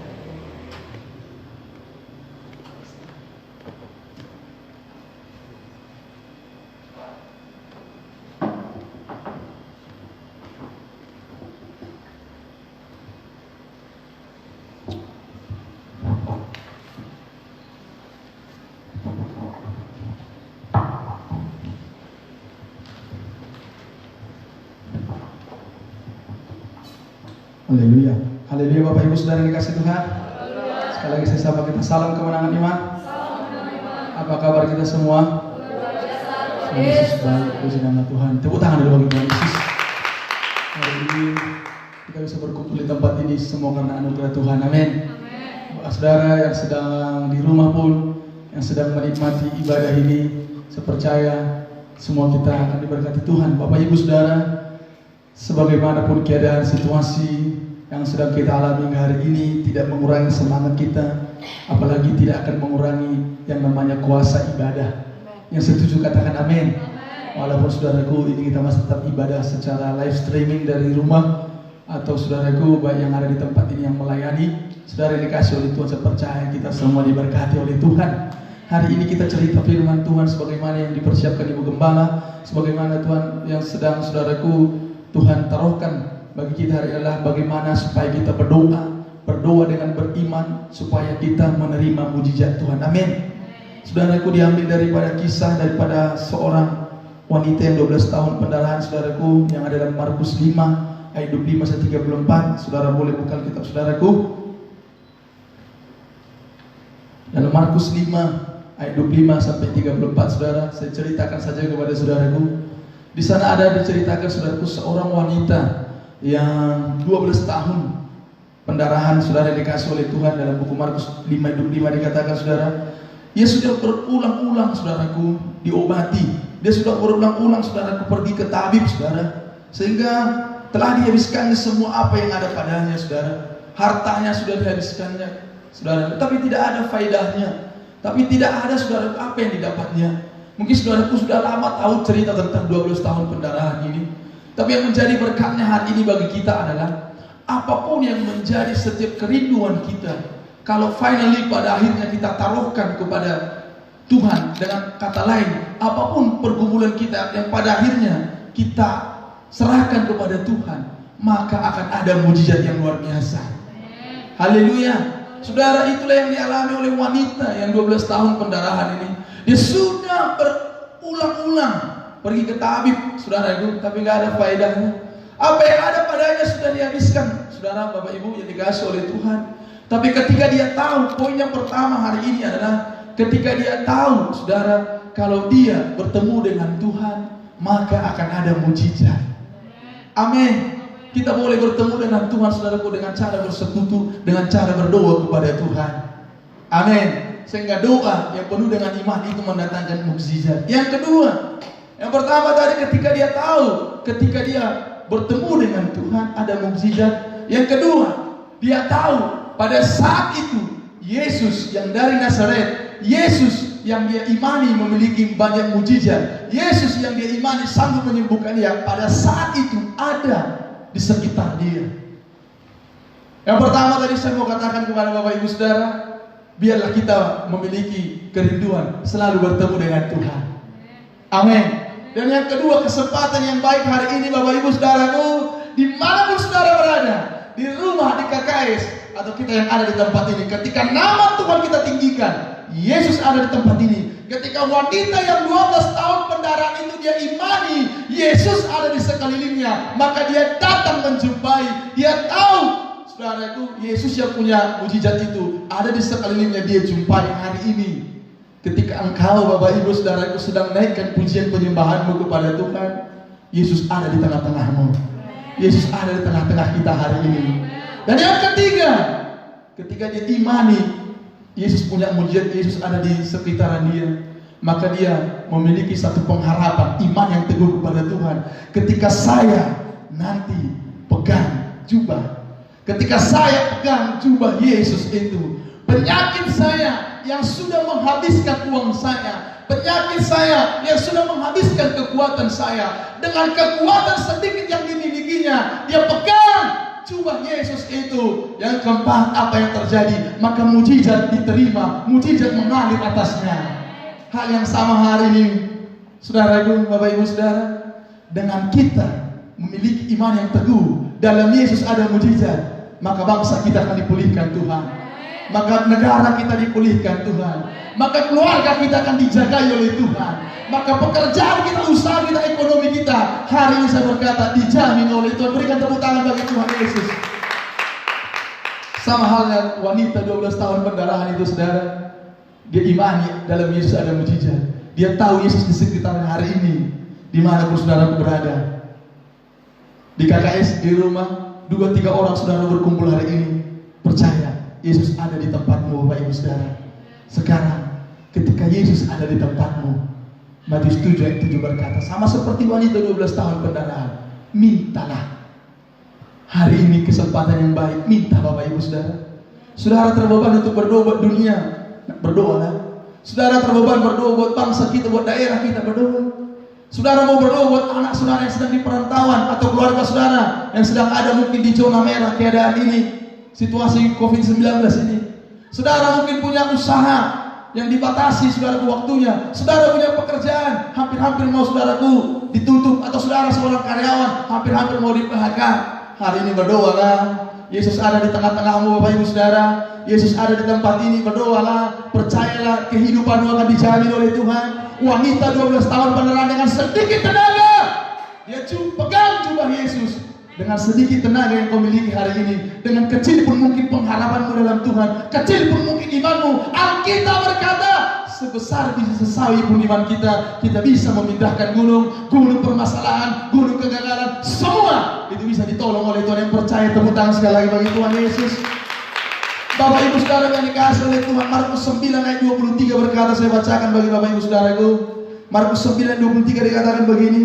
Haleluya. Haleluya Bapak Ibu Saudara yang dikasih Tuhan. Sekali lagi saya sapa kita salam kemenangan iman. Apa kabar kita semua? Yesus baik, puji nama Tuhan. Tepuk tangan dulu bagi Tuhan Yesus. Hari ini kita bisa berkumpul di tempat ini semua karena anugerah Tuhan. Amin. Saudara yang sedang di rumah pun, yang sedang menikmati ibadah ini, saya percaya semua kita akan diberkati Tuhan. Bapak Ibu Saudara, sebagaimanapun keadaan situasi yang sedang kita alami hari ini tidak mengurangi semangat kita, apalagi tidak akan mengurangi yang namanya kuasa ibadah. Yang setuju katakan amin. Walaupun saudaraku ini kita masih tetap ibadah secara live streaming dari rumah, atau saudaraku baik yang ada di tempat ini yang melayani, saudara yang dikasih oleh Tuhan, saya percaya kita semua diberkati oleh Tuhan. Hari ini kita cerita firman Tuhan sebagaimana yang dipersiapkan Ibu Gembala, sebagaimana Tuhan yang sedang saudaraku Tuhan taruhkan bagi kita hari adalah bagaimana supaya kita berdoa dengan beriman supaya kita menerima mujizat Tuhan. Amin. Saudaraku, diambil daripada seorang wanita yang 12 tahun pendarahan, saudaraku, yang ada dalam Markus 5 ayat 25-34. Saudara boleh buka kitab saudaraku. Dalam Markus 5 ayat 25-34, saudara, saya ceritakan saja kepada saudaraku. Di sana ada diceritakan saudaraku seorang wanita yang 12 tahun pendarahan, saudara, dikasih oleh Tuhan. Dalam buku Markus 5 ayat 25 dikatakan, saudara, ia sudah berulang-ulang, saudaraku, diobati. Dia sudah berulang-ulang, saudaraku, pergi ke tabib, saudara, sehingga telah dihabiskannya semua apa yang ada padanya, saudara. Hartanya sudah dihabiskannya, saudara, tapi tidak ada faedahnya. Tapi tidak ada, saudaraku, apa yang didapatnya. Mungkin saudaraku sudah lama tahu cerita tentang 12 tahun pendarahan ini. Tapi yang menjadi berkatnya hari ini bagi kita adalah apapun yang menjadi setiap kerinduan kita, kalau finally pada akhirnya kita taruhkan kepada Tuhan, dengan kata lain, apapun pergumulan kita yang pada akhirnya kita serahkan kepada Tuhan, maka akan ada mujizat yang luar biasa. Haleluya. Saudara, itulah yang dialami oleh wanita yang 12 tahun pendarahan ini. Dia sudah berulang-ulang pergi ke tabib, saudara itu, tapi nggak ada faedahnya. Apa yang ada padanya sudah dihabiskan, saudara, Bapak Ibu yang dikasih oleh Tuhan. Tapi ketika dia tahu, poin yang pertama hari ini adalah ketika dia tahu, saudara, kalau dia bertemu dengan Tuhan, maka akan ada mujizat. Amin. Kita boleh bertemu dengan Tuhan, saudaraku, dengan cara bersekutu, dengan cara berdoa kepada Tuhan. Amin. Sehingga doa yang penuh dengan iman itu mendatangkan mukjizat. Yang kedua, yang pertama tadi ketika dia tahu, ketika dia bertemu dengan Tuhan ada mukjizat. Yang kedua, dia tahu pada saat itu Yesus yang dari Nazaret, Yesus yang dia imani memiliki banyak mukjizat, Yesus yang dia imani sanggup menyembuhkan dia, pada saat itu ada di sekitar dia. Yang pertama tadi saya mau katakan kepada Bapak Ibu Saudara, biarlah kita memiliki kerinduan selalu bertemu dengan Tuhan. Amin. Dan yang kedua, kesempatan yang baik hari ini Bapak Ibu Saudaraku, dimanapun saudara berada, di rumah, di KKS, atau kita yang ada di tempat ini, ketika nama Tuhan kita tinggikan, Yesus ada di tempat ini. Ketika wanita yang 12 tahun pendarahan itu dia imani Yesus ada di sekelilingnya, maka dia datang menjumpai. Dia tahu, saudara itu, Yesus yang punya mujizat itu ada di sekelilingnya, dia jumpai hari ini. Ketika engkau Bapak Ibu Saudara itu sedang naikkan pujian penyembahanmu kepada Tuhan, Yesus ada di tengah-tengahmu. Yesus ada di tengah-tengah kita hari ini. Dan yang ketiga, ketika dia imani Yesus punya mujizat, Yesus ada di sekitaran dia, maka dia memiliki satu pengharapan, iman yang teguh kepada Tuhan. Ketika saya nanti pegang jubah, ketika saya pegang jubah Yesus itu, penyakit saya yang sudah menghabiskan uang saya, penyakit saya yang sudah menghabiskan kekuatan saya, dengan kekuatan sedikit yang dimilikinya, dia pegang jubah Yesus itu. Yang keempat, apa yang terjadi? Maka mujizat diterima, mujizat mengalir atasnya. Hal yang sama hari ini, saudaraku, Bapak Ibu Saudara, dengan kita memiliki iman yang teguh, dalam Yesus ada mujizat, maka bangsa kita akan dipulihkan Tuhan. Maka negara kita dipulihkan Tuhan. Maka keluarga kita akan dijagai oleh Tuhan. Maka pekerjaan kita, usaha kita, ekonomi kita, hari ini saya berkata dijamin oleh Tuhan. Berikan tepuk tangan bagi Tuhan Yesus. Sama halnya wanita 12 tahun pendarahan itu, saudara. Dia imani dalam Yesus ada mujizat. Dia tahu Yesus di sekitar hari ini, dimanapun saudara berada. Di KKS, di rumah, 2-3 orang saudara berkumpul hari ini, percaya Yesus ada di tempatmu, Bapak Ibu Saudara. Sekarang, ketika Yesus ada di tempatmu, Matius 7 ayat 7 berkata, sama seperti wanita 12 tahun pendarahan, mintalah. Hari ini kesempatan yang baik, minta Bapak Ibu Saudara. Saudara terbeban untuk berdoa buat dunia, berdoalah. Saudara terbeban berdoa buat bangsa kita, buat daerah kita, berdoa. Saudara mau berdoa buat anak saudara yang sedang di perantauan, atau keluarga saudara yang sedang ada mungkin di zona merah keadaan ini, situasi COVID-19 ini. Saudara mungkin punya usaha yang dibatasi saudaraku waktunya. Saudara punya pekerjaan, hampir-hampir mau saudaraku ditutup, atau saudara seorang karyawan hampir-hampir mau di-PHK. Hari ini berdoalah. Yesus ada di tengah-tengahmu, Bapak Ibu Saudara. Yesus ada di tempat ini, berdoalah. Percayalah kehidupanmu akan dijamin oleh Tuhan. Wanita 12 tahun pendarahan dengan sedikit tenaga, dia pegang jubah Yesus. Dengan sedikit tenaga yang kau miliki hari ini, dengan kecil pun mungkin pengharapanmu dalam Tuhan, kecil pun mungkin imanmu, Alkitab berkata, sebesar biji sesawi pun iman kita, kita bisa memindahkan gunung permasalahan, gunung kegagalan, semua itu bisa ditolong oleh Tuhan. Yang percaya, tepuk tangan sekali lagi bagi Tuhan Yesus. Bapak Ibu Saudara yang dikasihi oleh Tuhan, Markus 9 ayat 23 berkata, saya bacakan bagi Bapak Ibu Saudaraku. Markus 9 ayat 23 dikatakan begini.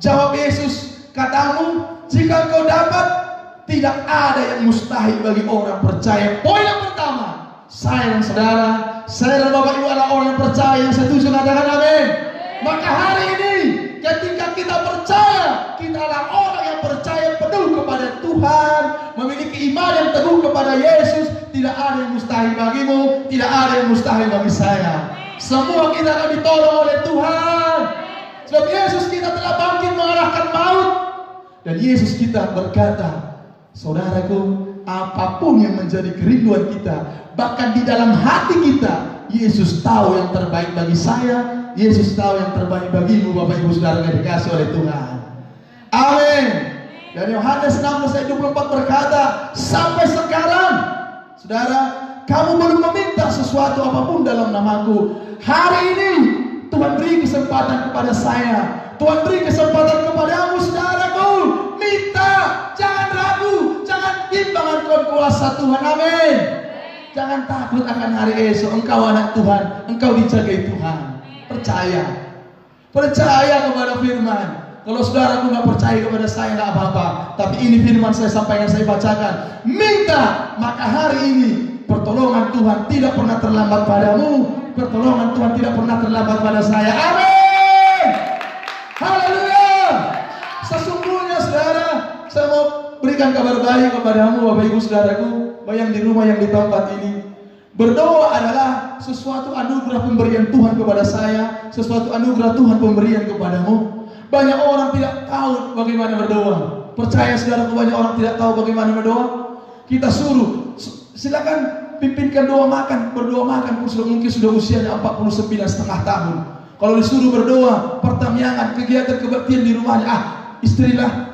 Jawab Yesus, katamu, jika kau dapat, tidak ada yang mustahil bagi orang percaya. Poin yang pertama, saya dan saudara, saya dan Bapak Ibu adalah orang yang percaya. Yang setuju katakan amin. Maka hari ini, ketika kita percaya, kita adalah orang yang percaya penuh kepada Tuhan, memiliki iman yang teguh kepada Yesus. Tidak ada yang mustahil bagimu, tidak ada yang mustahil bagi saya. Semua kita akan ditolong oleh Tuhan. Sebab Yesus kita telah bangkit mengalahkan maut. Dan Yesus kita berkata, saudaraku, apapun yang menjadi kerinduan kita, bahkan di dalam hati kita, Yesus tahu yang terbaik bagi saya, Yesus tahu yang terbaik bagimu, Bapak Ibu Saudara yang dikasihi oleh Tuhan. Amin. Dan Yohanes 16 ayat 24 berkata, sampai sekarang, saudara, kamu belum meminta sesuatu apapun dalam namaku. Hari ini Tuhan beri kesempatan kepada saya, Tuhan beri kesempatan kepadamu, saudaraku. Minta, jangan ragu, jangan bimbang akan kuasa Tuhan. Amin. Jangan takut akan hari esok. Engkau anak Tuhan, engkau dijagai Tuhan. Percaya kepada firman. Kalau saudaraku nggak percaya kepada saya, nggak apa-apa. Tapi ini firman saya sampaikan, saya bacakan. Minta, maka hari ini pertolongan Tuhan tidak pernah terlambat padamu. Pertolongan Tuhan tidak pernah terlambat pada saya. Amin. Haleluya. Sesungguhnya saudara, saya mau berikan kabar baik kepadamu, Bapak Ibu Saudaraku, yang di rumah, yang di tempat ini. Berdoa adalah sesuatu anugerah pemberian Tuhan kepada saya, sesuatu anugerah Tuhan pemberian kepadamu. Banyak orang tidak tahu bagaimana berdoa. Percaya saudaraku, banyak orang tidak tahu bagaimana berdoa. Kita suruh, silakan pimpinkan doa makan, berdoa makan pun mungkin sudah usianya 49,5 tahun. Kalau disuruh berdoa, pertamiangan, kegiatan kebaktian di rumahnya, istrilah,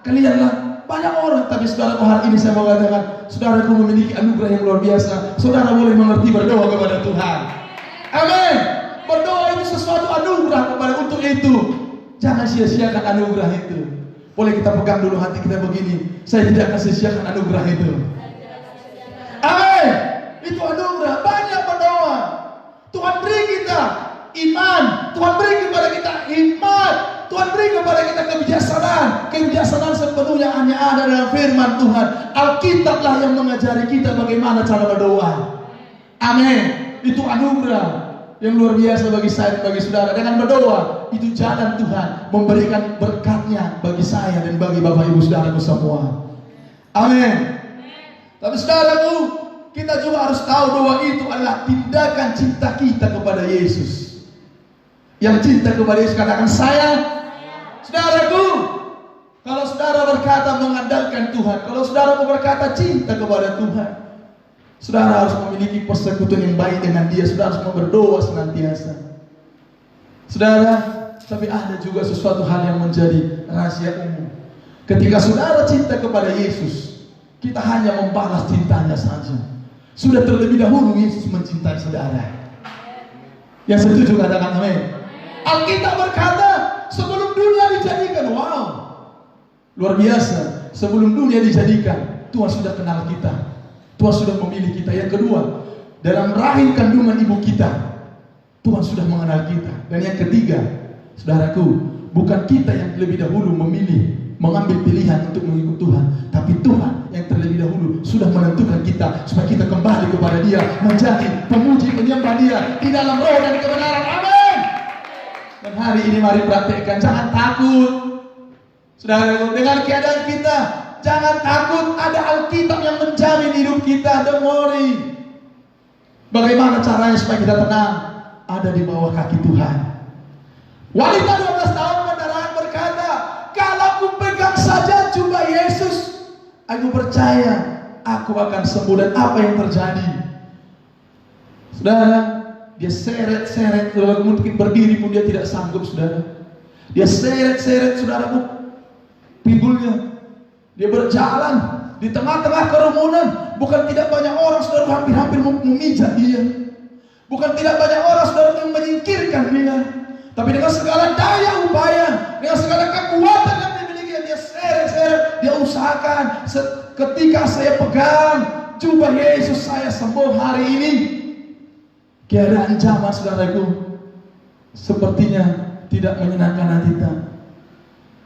kalianlah. Banyak orang, tapi saudaraku hari ini saya mau katakan, saudaraku memiliki anugerah yang luar biasa. Saudara boleh mengerti berdoa kepada Tuhan. Amin. Berdoa itu sesuatu anugerah kepada untuk itu. Jangan sia-siakan anugerah itu. Boleh kita pegang dulu hati kita begini, saya tidak akan sia-siakan anugerah itu. Amin. Itu anugerah. Banyak berdoa. Tuhan beri kita iman, Tuhan beri kepada kita hikmat, Tuhan beri kepada kita kebijaksanaan. Kebijaksanaan sepenuhnya hanya ada dalam firman Tuhan. Alkitablah yang mengajari kita bagaimana cara berdoa. Amin. Itu anugerah yang luar biasa bagi saya dan bagi saudara. Dengan berdoa, itu jalan Tuhan memberikan berkatnya bagi saya dan bagi Bapak Ibu Saudaraku semua. Amin. Tapi saudaraku, kita juga harus tahu doa itu adalah tindakan cinta kita kepada Yesus. Yang cinta kepada Yesus katakan saya. Saudaraku, kalau saudara berkata mengandalkan Tuhan, kalau saudara berkata cinta kepada Tuhan, saudara harus memiliki persekutuan yang baik dengan Dia. Saudara harus berdoa senantiasa. Saudara, tapi ada juga sesuatu hal yang menjadi rahasia umum. Ketika saudara cinta kepada Yesus, Kita hanya membalas cintanya saja. Sudah terlebih dahulu Yesus mencintai saudara. Yang setuju katakan amin. Alkitab berkata, sebelum dunia dijadikan, wow, luar biasa. Sebelum dunia dijadikan, Tuhan sudah kenal kita. Tuhan sudah memilih kita. Yang kedua, dalam rahim kandungan ibu kita, Tuhan sudah mengenal kita. Dan yang ketiga, saudaraku, bukan kita yang terlebih dahulu mengambil pilihan untuk mengikut Tuhan, tapi Tuhan yang terlebih dahulu sudah menentukan kita supaya kita kembali kepada Dia, menjadi pemuji penyembah Dia di dalam roh dan kebenaran. Amin. Dan hari ini mari praktekkan, jangan takut. Saudara, dengan keadaan kita, jangan takut. Ada Alkitab yang menjamin hidup kita. Don't worry. Bagaimana caranya supaya kita tenang? Ada di bawah kaki Tuhan. Wanita 12 tahun pendarahan berkata, kalau aku pegang saja jubah Yesus, aku percaya aku akan sembuh. Dan apa yang terjadi? Saudara, dia seret-seret. Saudara, mungkin berdiri pun dia tidak sanggup, saudara. Dia seret-seret, saudaraku, pinggulnya. Dia berjalan di tengah-tengah kerumunan. Bukan tidak banyak orang, saudara, hampir-hampir memijat dia. Bukan tidak banyak orang, saudara, yang menyingkirkan dia. Tapi dengan segala daya upaya, dengan segala kekuatan yang dimiliki, dia seret-seret, dia usahakan. Ketika saya pegang jubah Yesus, saya sembuh hari ini. Keadaan zaman, saudaraku, sepertinya tidak menyenangkan hati kita.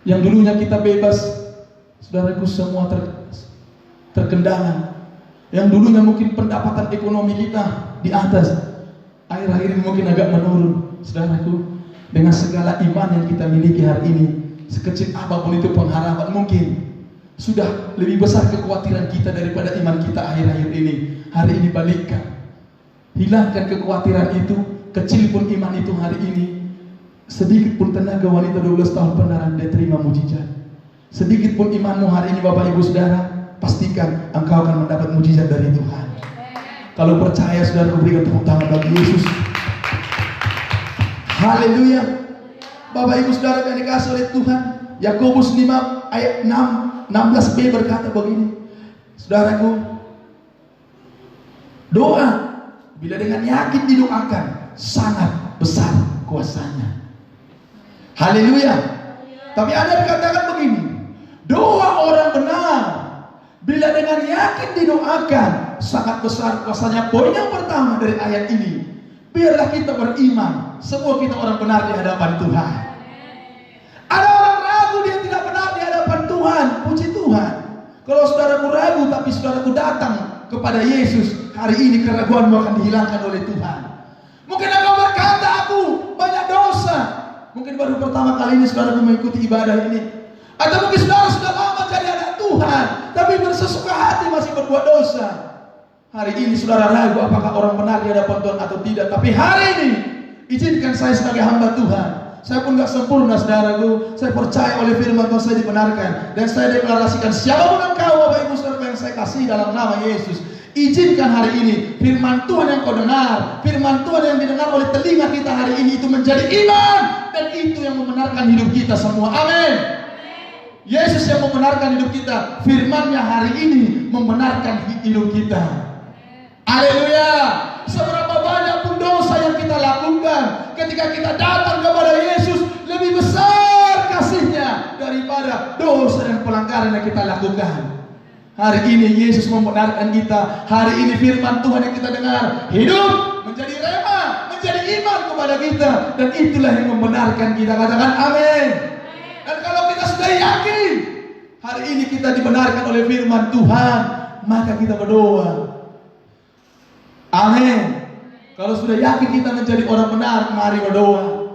Yang dulunya kita bebas, saudaraku, semua terkendala. Yang dulunya mungkin pendapatan ekonomi kita di atas, akhir-akhir ini mungkin agak menurun, saudaraku. Dengan segala iman yang kita miliki hari ini, sekecil apapun itu pengharapan, mungkin sudah lebih besar kekhawatiran kita daripada iman kita akhir-akhir ini. Hari ini balikkan, hilangkan kekhawatiran itu. Kecil pun iman itu hari ini, sedikit pun tenaga wanita 12 tahun pendarahan dia terima mujizat. Sedikit pun imanmu hari ini, Bapak Ibu Saudara, pastikan engkau akan mendapat mujizat dari Tuhan. Kalau percaya, saudara, berikan tepuk tangan bagi Yesus. Haleluya. Bapak Ibu Saudara yang dikasihi oleh Tuhan, Yakobus 5 ayat 16b berkata begini, saudaraku, doa bila dengan yakin didoakan sangat besar kuasanya. Haleluya. Tapi ada dikatakan begini, doa orang benar bila dengan yakin didoakan sangat besar kuasanya. Poin yang pertama dari ayat ini, biarlah kita beriman. Semua kita orang benar di hadapan Tuhan. Ada orang ragu, dia tidak benar di hadapan Tuhan. Puji Tuhan. Kalau saudaraku ragu tapi saudaraku datang kepada Yesus, hari ini keraguanmu akan dihilangkan oleh Tuhan. Mungkin engkau berkata, aku banyak dosa. Mungkin baru pertama kali ini saudaraku mengikuti ibadah ini. Atau mungkin saudara sudah lama jadi anak Tuhan, tapi bersesuka hati masih berbuat dosa. Hari ini saudara ragu apakah orang benar di hadapan Tuhan atau tidak. Tapi hari ini, izinkan saya sebagai hamba Tuhan. Saya pun gak sempurna, saudaraku. Saya percaya oleh firman Tuhan saya dibenarkan. Dan saya deklarasikan, siapapun engkau, Bapak Ibu Saudara yang saya kasih dalam nama Yesus, izinkan hari ini firman Tuhan yang kau dengar, firman Tuhan yang didengar oleh telinga kita hari ini, itu menjadi iman. Dan itu yang membenarkan hidup kita semua. Amin. Yesus yang membenarkan hidup kita. Firman-Nya hari ini membenarkan hidup kita. Haleluya. Seberapa banyak pun dosa yang kita lakukan, ketika kita datang kepada Yesus, lebih besar kasih-Nya daripada dosa dan pelanggaran yang kita lakukan. Hari ini Yesus membenarkan kita. Hari ini firman Tuhan yang kita dengar hidup menjadi rema, menjadi iman kepada kita. Dan itulah yang membenarkan kita. Katakan amin. Dan kalau kita sudah yakin hari ini kita dibenarkan oleh firman Tuhan, maka kita berdoa. Amin. Kalau sudah yakin kita menjadi orang benar, mari berdoa.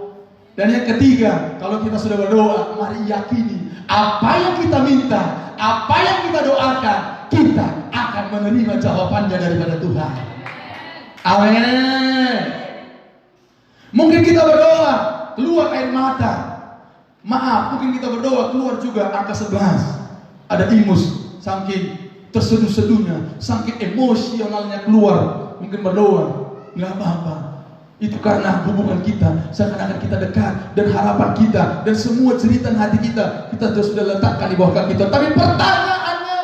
Dan yang ketiga, kalau kita sudah berdoa, mari yakini apa yang kita minta, apa yang kita doakan, kita akan menerima jawabannya daripada Tuhan. Amin. Mungkin kita berdoa keluar air mata. Maaf, mungkin kita berdoa keluar juga angka 11. Ada ingus, saking terseduh-seduhnya, saking emosionalnya keluar. Mungkin berdoa, nggak apa-apa. Itu karena hubungan kita, seakan-akan kita dekat, dan harapan kita, dan semua cerita hati kita sudah letakkan di bawah kaki kita. Tapi pertanyaannya,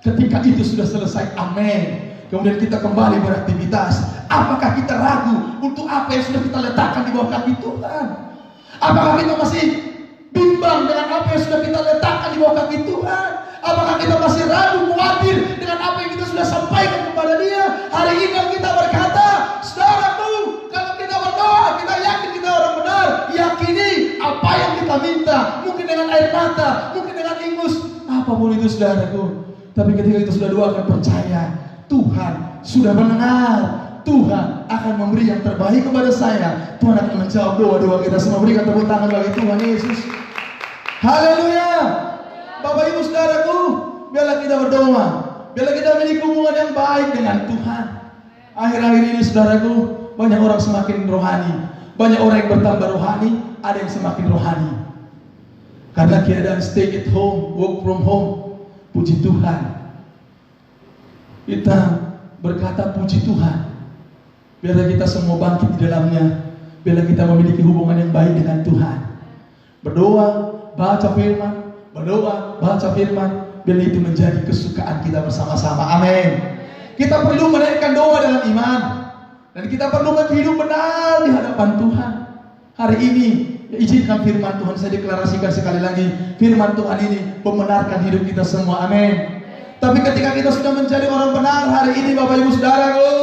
Ketika itu sudah selesai, amin, kemudian kita kembali beraktivitas. Apakah kita ragu untuk apa yang sudah kita letakkan di bawah kaki Tuhan? Apakah kita masih bimbang dengan apa yang sudah kita letakkan di bawah kaki Tuhan? Apakah kita masih ragu, khawatir dengan apa yang kita sudah sampaikan kepada Dia? Hari ini kalau kita berkata, saudaraku, kalau kita berdoa, kita yakin kita orang benar, yakini apa yang kita minta, mungkin dengan air mata, mungkin dengan ingus, apapun itu saudaraku. Tapi ketika kita sudah doakan, percaya Tuhan sudah mendengar. Tuhan akan memberi yang terbaik kepada saya. Tuhan akan menjawab doa-doa kita semua. Berikan tepuk tangan bagi Tuhan Yesus. Haleluya. Bapak Ibu saudaraku, biarlah kita berdoa, biarlah kita memiliki hubungan yang baik dengan Tuhan. Akhir-akhir ini saudaraku, banyak orang semakin rohani, banyak orang yang bertambah rohani, ada yang semakin rohani. Karena keadaan stay at home, work from home. Puji Tuhan, kita berkata puji Tuhan. Biarlah kita semua bangkit di dalamnya. Biarlah kita memiliki hubungan yang baik dengan Tuhan. Berdoa, baca firman, berdoa, baca firman. Biarlah itu menjadi kesukaan kita bersama-sama. Amin. Kita perlu menaikkan doa dalam iman, dan kita perlu hidup benar di hadapan Tuhan. Hari ini, izinkan firman Tuhan, saya deklarasikan sekali lagi, firman Tuhan ini membenarkan hidup kita semua. Amin. Tapi ketika kita sudah menjadi orang benar hari ini, Bapak Ibu Saudaraku,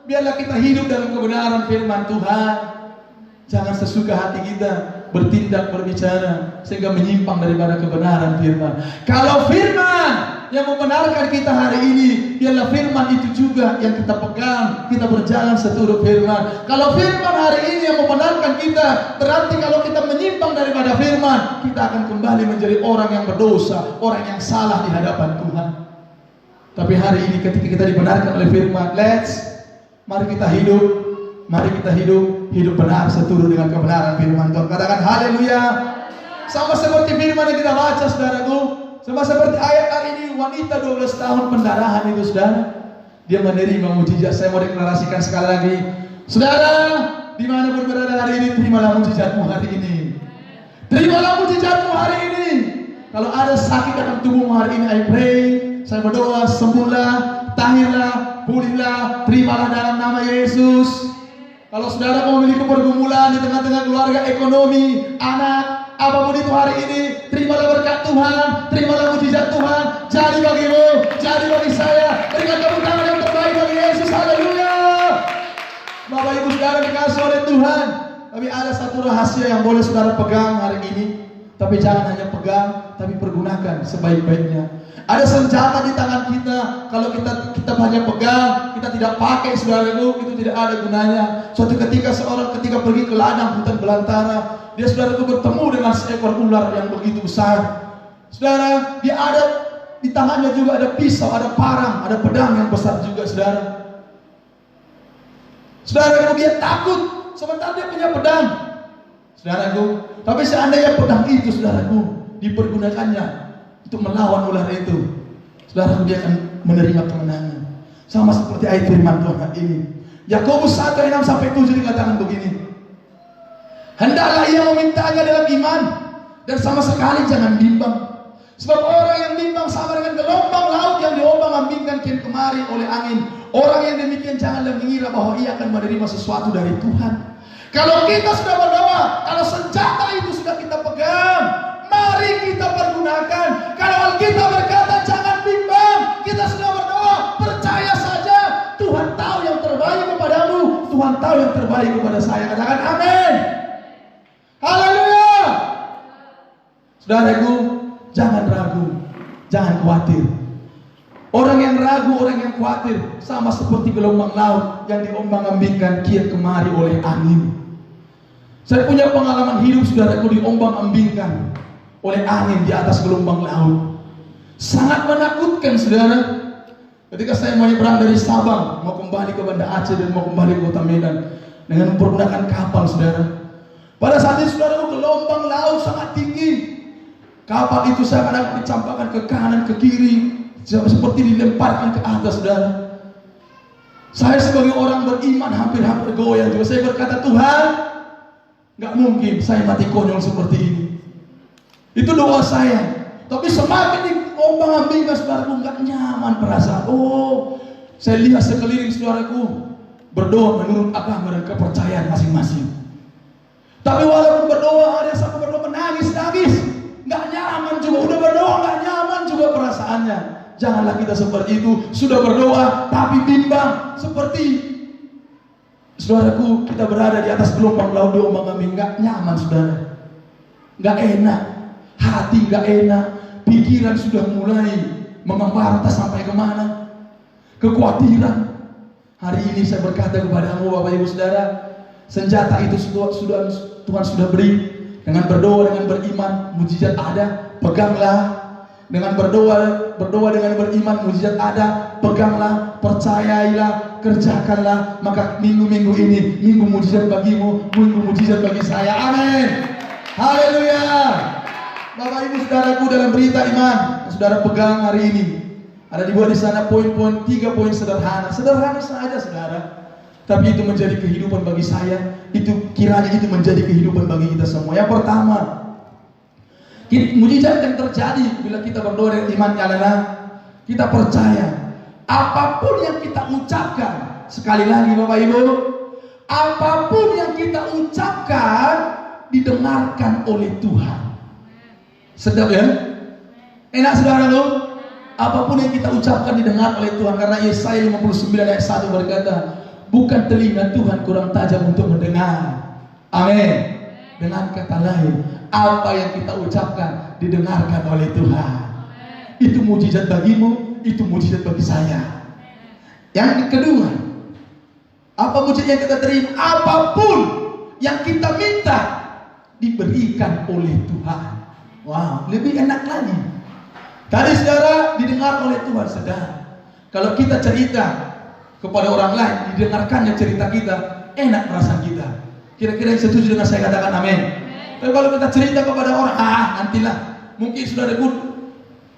biarlah kita hidup dalam kebenaran firman Tuhan. Jangan sesuka hati kita bertindak, berbicara sehingga menyimpang daripada kebenaran firman. Kalau firman yang membenarkan kita hari ini, biarlah firman itu juga yang kita pegang, kita berjalan seturut firman. Kalau firman hari ini yang membenarkan kita, berarti kalau kita menyimpang daripada firman, kita akan kembali menjadi orang yang berdosa, orang yang salah di hadapan Tuhan. Tapi hari ini ketika kita dibenarkan oleh firman, mari kita hidup benar seturut dengan kebenaran firman Tuhan. Katakan haleluya. Sama seperti firman yang kita baca saudaraku, sama seperti ayat hari ini, wanita 12 tahun pendarahan itu saudara, dia menerima mujizat. Saya mau deklarasikan sekali lagi, saudara, dimanapun berada hari ini, terimalah mujizatmu hari ini. Terimalah mujizatmu hari ini. Kalau ada sakit dalam tubuhmu hari ini, I pray, saya berdoa, sembuhlah, tahirlah, pulihlah, terimalah dalam nama Yesus. Kalau saudara memiliki pergumulan di tengah-tengah keluarga, ekonomi, anak, apapun itu hari ini, terimalah berkat Tuhan, terimalah mujizat Tuhan. Jadi bagimu, jadi bagi saya. Berikan tepuk tangan yang terbaik bagi Yesus. Haleluya. Bapak Ibu saudara dikasih oleh Tuhan. Tapi ada satu rahasia yang boleh saudara pegang hari ini. Tapi jangan hanya pegang, tapi pergunakan sebaik-baiknya. Ada senjata di tangan kita. Kalau kita hanya pegang, kita tidak pakai saudaraku, itu tidak ada gunanya. Suatu ketika ketika pergi ke ladang hutan belantara, dia saudaraku bertemu dengan seekor ular yang begitu besar. Saudara, dia ada di tangannya juga ada pisau, ada parang, ada pedang yang besar juga saudara. Saudara, dia takut sementara dia punya pedang. Saudaraku, tapi seandainya pedang itu saudaraku dipergunakannya untuk melawan ular itu, saudara, dia akan menerima kemenangan. Sama seperti ayat firman Tuhan ini, Yakobus 1:6-7 dikatakan begini, hendaklah ia memintanya dalam iman, dan sama sekali jangan bimbang. Sebab orang yang bimbang sama dengan gelombang laut yang diombang-ambingkan kian kemari oleh angin. Orang yang demikian janganlah mengira bahwa ia akan menerima sesuatu dari Tuhan. Kalau kita sudah berdoa, kalau senjata itu sudah kita pegang, mari kita pergunakan. Kalau Alkitab berkata jangan bimbang, kita sudah berdoa, percaya saja Tuhan tahu yang terbaik kepadamu, Tuhan tahu yang terbaik kepada saya. Katakan amin. Haleluya. Saudaraku, jangan ragu, jangan khawatir. Orang yang ragu, orang yang khawatir sama seperti gelombang laut yang diombang-ambingkan kian kemari oleh angin. Saya punya pengalaman hidup saudaraku, diombang-ambingkan oleh angin di atas gelombang laut. Sangat menakutkan saudara. Ketika saya mau nyebrang dari Sabang, mau kembali ke Banda Aceh dan mau kembali ke Kota Medan dengan menggunakan kapal saudara. Pada saat itu saudaraku, gelombang laut sangat tinggi. Kapal itu seakan-akan dicampakkan ke kanan, ke kiri, seperti dilemparkan ke atas saudara. Saya sebagai orang beriman hampir-hampir goyah juga. Saya berkata, Tuhan, gak mungkin saya mati konyol seperti ini. Itu doa saya. Tapi semakin ombang-ambing saudaraku, nggak nyaman perasaan. Oh, saya lihat sekeliling saudaraku berdoa menurut agama dan kepercayaan masing-masing. Tapi walaupun berdoa, ada sampai berdoa menangis-nangis, nggak nyaman juga. Udah berdoa nggak nyaman juga perasaannya. Janganlah kita seperti itu. Sudah berdoa tapi bimbang. Seperti saudaraku, kita berada di atas gelombang laut ombang-ambing, nggak nyaman saudara, nggak enak, hati nggak enak, pikiran sudah mulai mengembara entah sampai kemana, kekhawatiran. Hari ini saya berkata kepadamu Bapak Ibu Saudara, senjata itu sudah Tuhan sudah beri. Dengan berdoa, dengan beriman, mujizat ada, peganglah. Dengan berdoa dengan beriman, mujizat ada, peganglah, percayailah, kerjakanlah. Maka minggu-minggu ini, minggu mujizat bagimu, minggu mujizat bagi saya. Amin. Haleluya. Bapak Ibu Saudaraku, dalam berita iman saudara pegang hari ini, ada dibuat di sana poin-poin, 3 poin sederhana saja saudara. Tapi itu menjadi kehidupan bagi saya. Itu kiranya itu menjadi kehidupan bagi kita semua. Yang pertama, mujizat yang terjadi bila kita berdoa dengan iman adalah kita percaya apapun yang kita ucapkan. Sekali lagi Bapak Ibu, apapun yang kita ucapkan didengarkan oleh Tuhan. Sedap ya? Enak saudara loh. Apapun yang kita ucapkan didengar oleh Tuhan. Karena Yesaya 59 ayat 1 berkata, bukan telinga Tuhan kurang tajam untuk mendengar. Amin. Dengan kata lain, apa yang kita ucapkan didengarkan oleh Tuhan. Itu mujizat bagimu, itu mujizat bagi saya. Yang kedua, apa mujizat yang kita terima? Apapun yang kita minta diberikan oleh Tuhan. Wow, lebih enak lagi. Tadi saudara didengar oleh Tuhan, saudara. Kalau kita cerita kepada orang lain, didengarkannya cerita kita, enak perasaan kita. Kira-kira yang setuju dengan saya katakan amin. Tapi kalau kita cerita kepada orang, nantilah. Mungkin sudah debut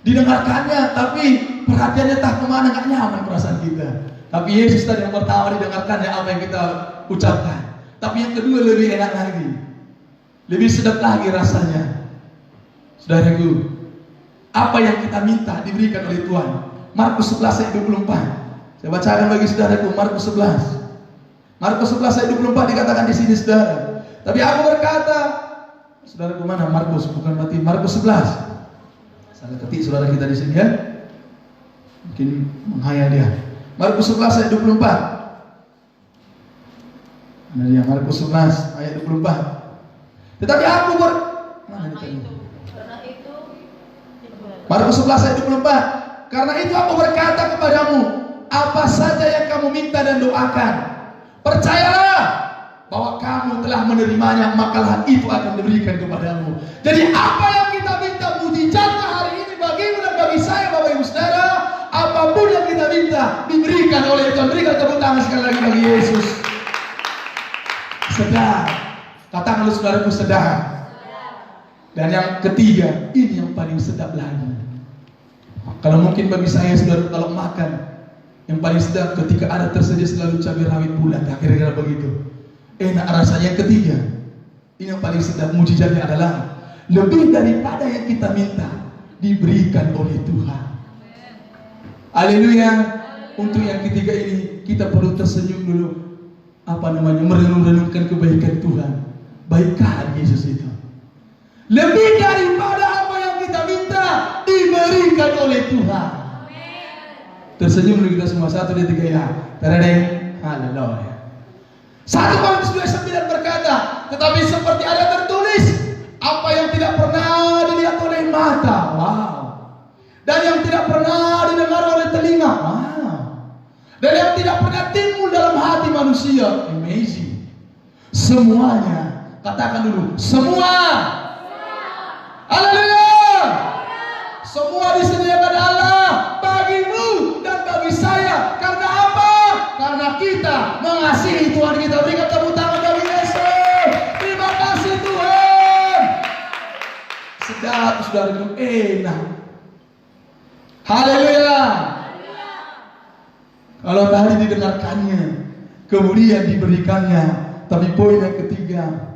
didengarkannya, tapi perhatiannya tak kemana, nggak nyaman perasaan kita. Tapi Yesus tadi yang pertama didengarkannya apa yang kita ucapkan. Tapi yang kedua lebih enak lagi, lebih sedap lagi rasanya. Saudaraku, apa yang kita minta diberikan oleh Tuhan. Markus 11 ayat 24. Saya bacakan bagi saudaraku, Markus 11. Markus 11 ayat 24 dikatakan di sini saudara. Tapi aku berkata, saudaraku mana Markus? Bukan berarti Markus 11. Salah ketik saudara kita di sini ya. Mungkin menghayal dia. Markus 11 ayat 24. Mana dia? Markus 11 ayat 24. Tetapi aku mana dia? Markus 11 ayat 24. Karena itu aku berkata kepadamu, apa saja yang kamu minta dan doakan, percayalah bahwa kamu telah menerimanya, maka itu akan diberikan kepadamu. Jadi apa yang kita minta mujizatnya hari ini bagimu dan bagi saya Bapak Ibu Saudara, apapun yang kita minta diberikan oleh Tuhan. Berikan tepuk tangan sekali lagi bagi Yesus. Sedar, katakan lu saudaraku, sedar. Dan yang ketiga, ini yang paling sedap lagi. Kalau mungkin bagi saya saudara, kalau makan yang paling sedap ketika ada tersedia selalu cabai rawit bulat, kira-kira begitu. Enak rasanya. Yang ketiga, ini yang paling sedap, mujizatnya adalah lebih daripada yang kita minta diberikan oleh Tuhan. Haleluya. Untuk yang ketiga ini kita perlu tersenyum dulu, merenung-renungkan kebaikan Tuhan. Baikkah Yesus itu? Lebih daripada apa yang kita minta diberikan oleh Tuhan. Tersenyum dulu kita semua. 1, 2, 3 ya. Tadadeng. Haleluya. 1 Korintus 2:9 berkata, tetapi seperti ada tertulis, apa yang tidak pernah dilihat oleh mata, wow, dan yang tidak pernah didengar oleh telinga, wow, dan yang tidak pernah timbul dalam hati manusia, amazing. Semuanya, katakan dulu, semua. Haleluya. Semua disediakan Allah bagimu dan bagi saya. Karena apa? Karena kita mengasihi Tuhan kita. Berikan tepuk tangan bagi Yesus. Terima kasih Tuhan. Sedap saudaraku, enak. Haleluya. Kalau tadi didengarkannya, kemudian diberikannya. Tapi poin yang ketiga,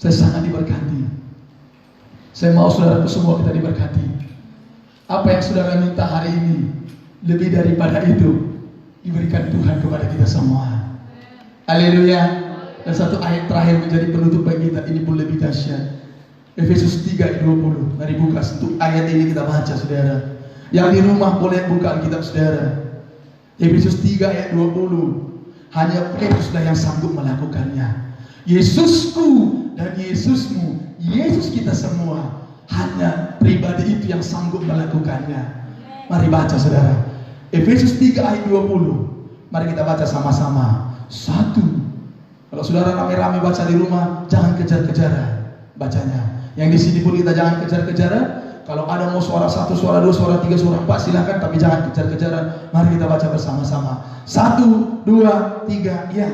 saya sangat diberkati. Saya mau saudaraku semua kita diberkati. Apa yang saudara minta hari ini, lebih daripada itu diberikan Tuhan kepada kita semua. Haleluya. Dan satu ayat terakhir menjadi penutup bagi kita, ini pun lebih dahsyat. Efesus 3 ayat 20. Mari buka satu ayat ini kita baca, saudara. Yang di rumah boleh buka Alkitab saudara. Efesus 3 ayat 20. Hanya Yesuslah yang sanggup melakukannya. Yesusku dan Yesusmu, Yesus kita semua, hanya pribadi itu yang sanggup melakukannya. Mari baca saudara. Efesus 3 ayat 20. Mari kita baca sama-sama. 1. Kalau saudara rame-rame baca di rumah, jangan kejar-kejaran bacanya. Yang di sini pun kita jangan kejar-kejaran. Kalau ada mau suara 1, suara 2, suara 3, suara 4 silakan, tapi jangan kejar-kejaran. Mari kita baca bersama-sama. 1, 2, 3, ya.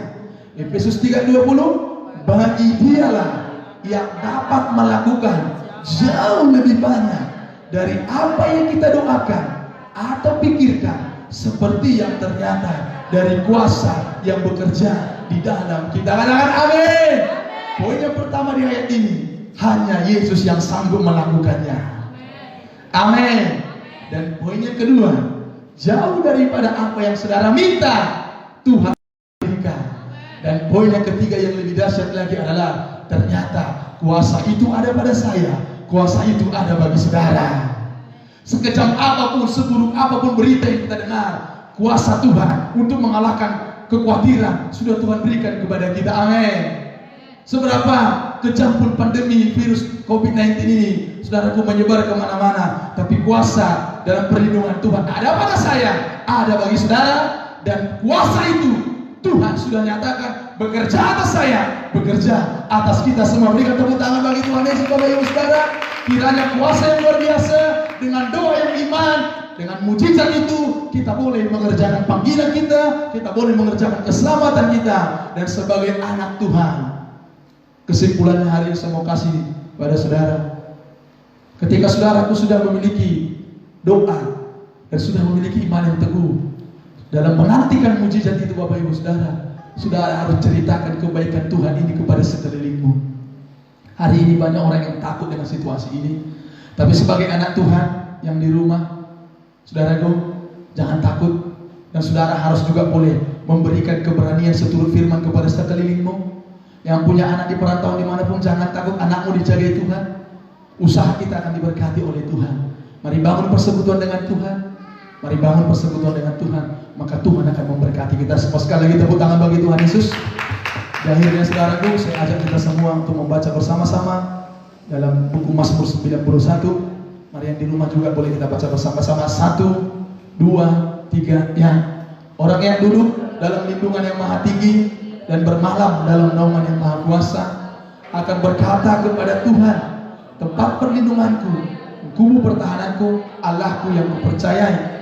Efesus 3:20. Bagi dialah yang dapat melakukan jauh lebih banyak dari apa yang kita doakan atau pikirkan, seperti yang ternyata dari kuasa yang bekerja di dalam kita. Katakan amin. Poin yang pertama di ayat ini, hanya Yesus yang sanggup melakukannya. Amin. Dan poin yang kedua, jauh daripada apa yang saudara minta, Tuhan berikan. Dan poin yang ketiga yang lebih dahsyat lagi adalah, ternyata kuasa itu ada pada saya, kuasa itu ada bagi saudara. Sekejam apapun, seburuk apapun berita yang kita dengar, kuasa Tuhan untuk mengalahkan kekhawatiran sudah Tuhan berikan kepada kita. Amin. Seberapa kejam pun pandemi virus COVID-19 ini, saudaraku, menyebar kemana-mana, tapi kuasa dalam perlindungan Tuhan ada pada saya, ada bagi saudara. Dan kuasa itu Tuhan sudah nyatakan bekerja atas saya, bekerja atas kita semua. Berikan tepuk tangan bagi Tuhan Yesus. Bapak Ibu Saudara, kiranya kuasa yang luar biasa, dengan doa yang iman, dengan mujizat itu, kita boleh mengerjakan panggilan kita boleh mengerjakan keselamatan kita. Dan sebagai anak Tuhan, kesimpulannya hari ini saya mau kasih pada saudara. Ketika saudaraku sudah memiliki doa dan sudah memiliki iman yang teguh dalam menantikan mujizat itu, Bapak Ibu Saudara harus ceritakan kebaikan Tuhan ini kepada sekelilingmu. Hari ini banyak orang yang takut dengan situasi ini, tapi sebagai anak Tuhan yang di rumah, saudaraku, jangan takut. Dan saudara harus juga boleh memberikan keberanian seturut firman kepada sekelilingmu. Yang punya anak di perantauan dimanapun, jangan takut, anakmu dijagai Tuhan. Usaha kita akan diberkati oleh Tuhan. Mari bangun persekutuan dengan Tuhan. Mari bangun persekutuan dengan Tuhan, maka Tuhan akan memberkati kita semua. Sekali lagi tepuk tangan bagi Tuhan Yesus. Dan akhirnya saudaraku, saya ajak kita semua untuk membaca bersama-sama dalam buku Mazmur 91. Mari yang di rumah juga boleh kita baca bersama-sama. 1, 2, 3, ya. Orang yang duduk dalam lindungan yang maha tinggi dan bermalam dalam naungan yang maha kuasa akan berkata kepada Tuhan, tempat perlindunganku, kubu pertahananku, Allahku yang kupercayai.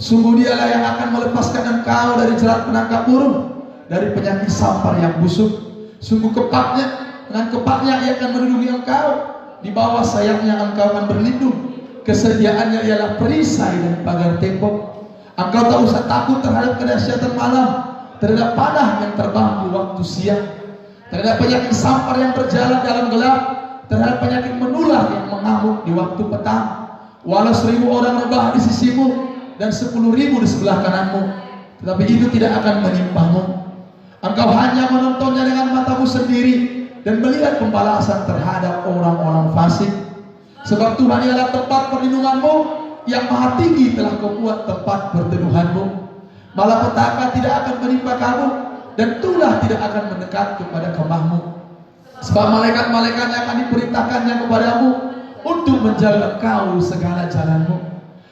Sungguh dialah yang akan melepaskan engkau dari jerat penangkap burung, dari penyakit sampar yang busuk. Sungguh dengan kepaknya ia akan melindungi engkau, di bawah sayapnya engkau akan berlindung. Kesediaannya ialah perisai dan pagar tembok. Engkau tak usah takut terhadap kedahsyatan malam, terhadap panah yang terbang di waktu siang, terhadap penyakit sampar yang berjalan dalam gelap, terhadap penyakit menular yang mengamuk di waktu petang. Walau 1000 orang rebah di sisimu dan 10.000 di sebelah kananmu, tetapi itu tidak akan menimpamu. Engkau hanya menontonnya dengan matamu sendiri dan melihat pembalasan terhadap orang-orang fasik. Sebab Tuhan ialah tempat perlindunganmu, yang maha tinggi telah kau buat tempat berteduhanmu. Malapetaka tidak akan menimpa kamu, dan tulah tidak akan mendekat kepada kemahmu. Sebab malaikat-malaikatnya akan diperintahkannya kepadamu untuk menjaga engkau segala jalanmu.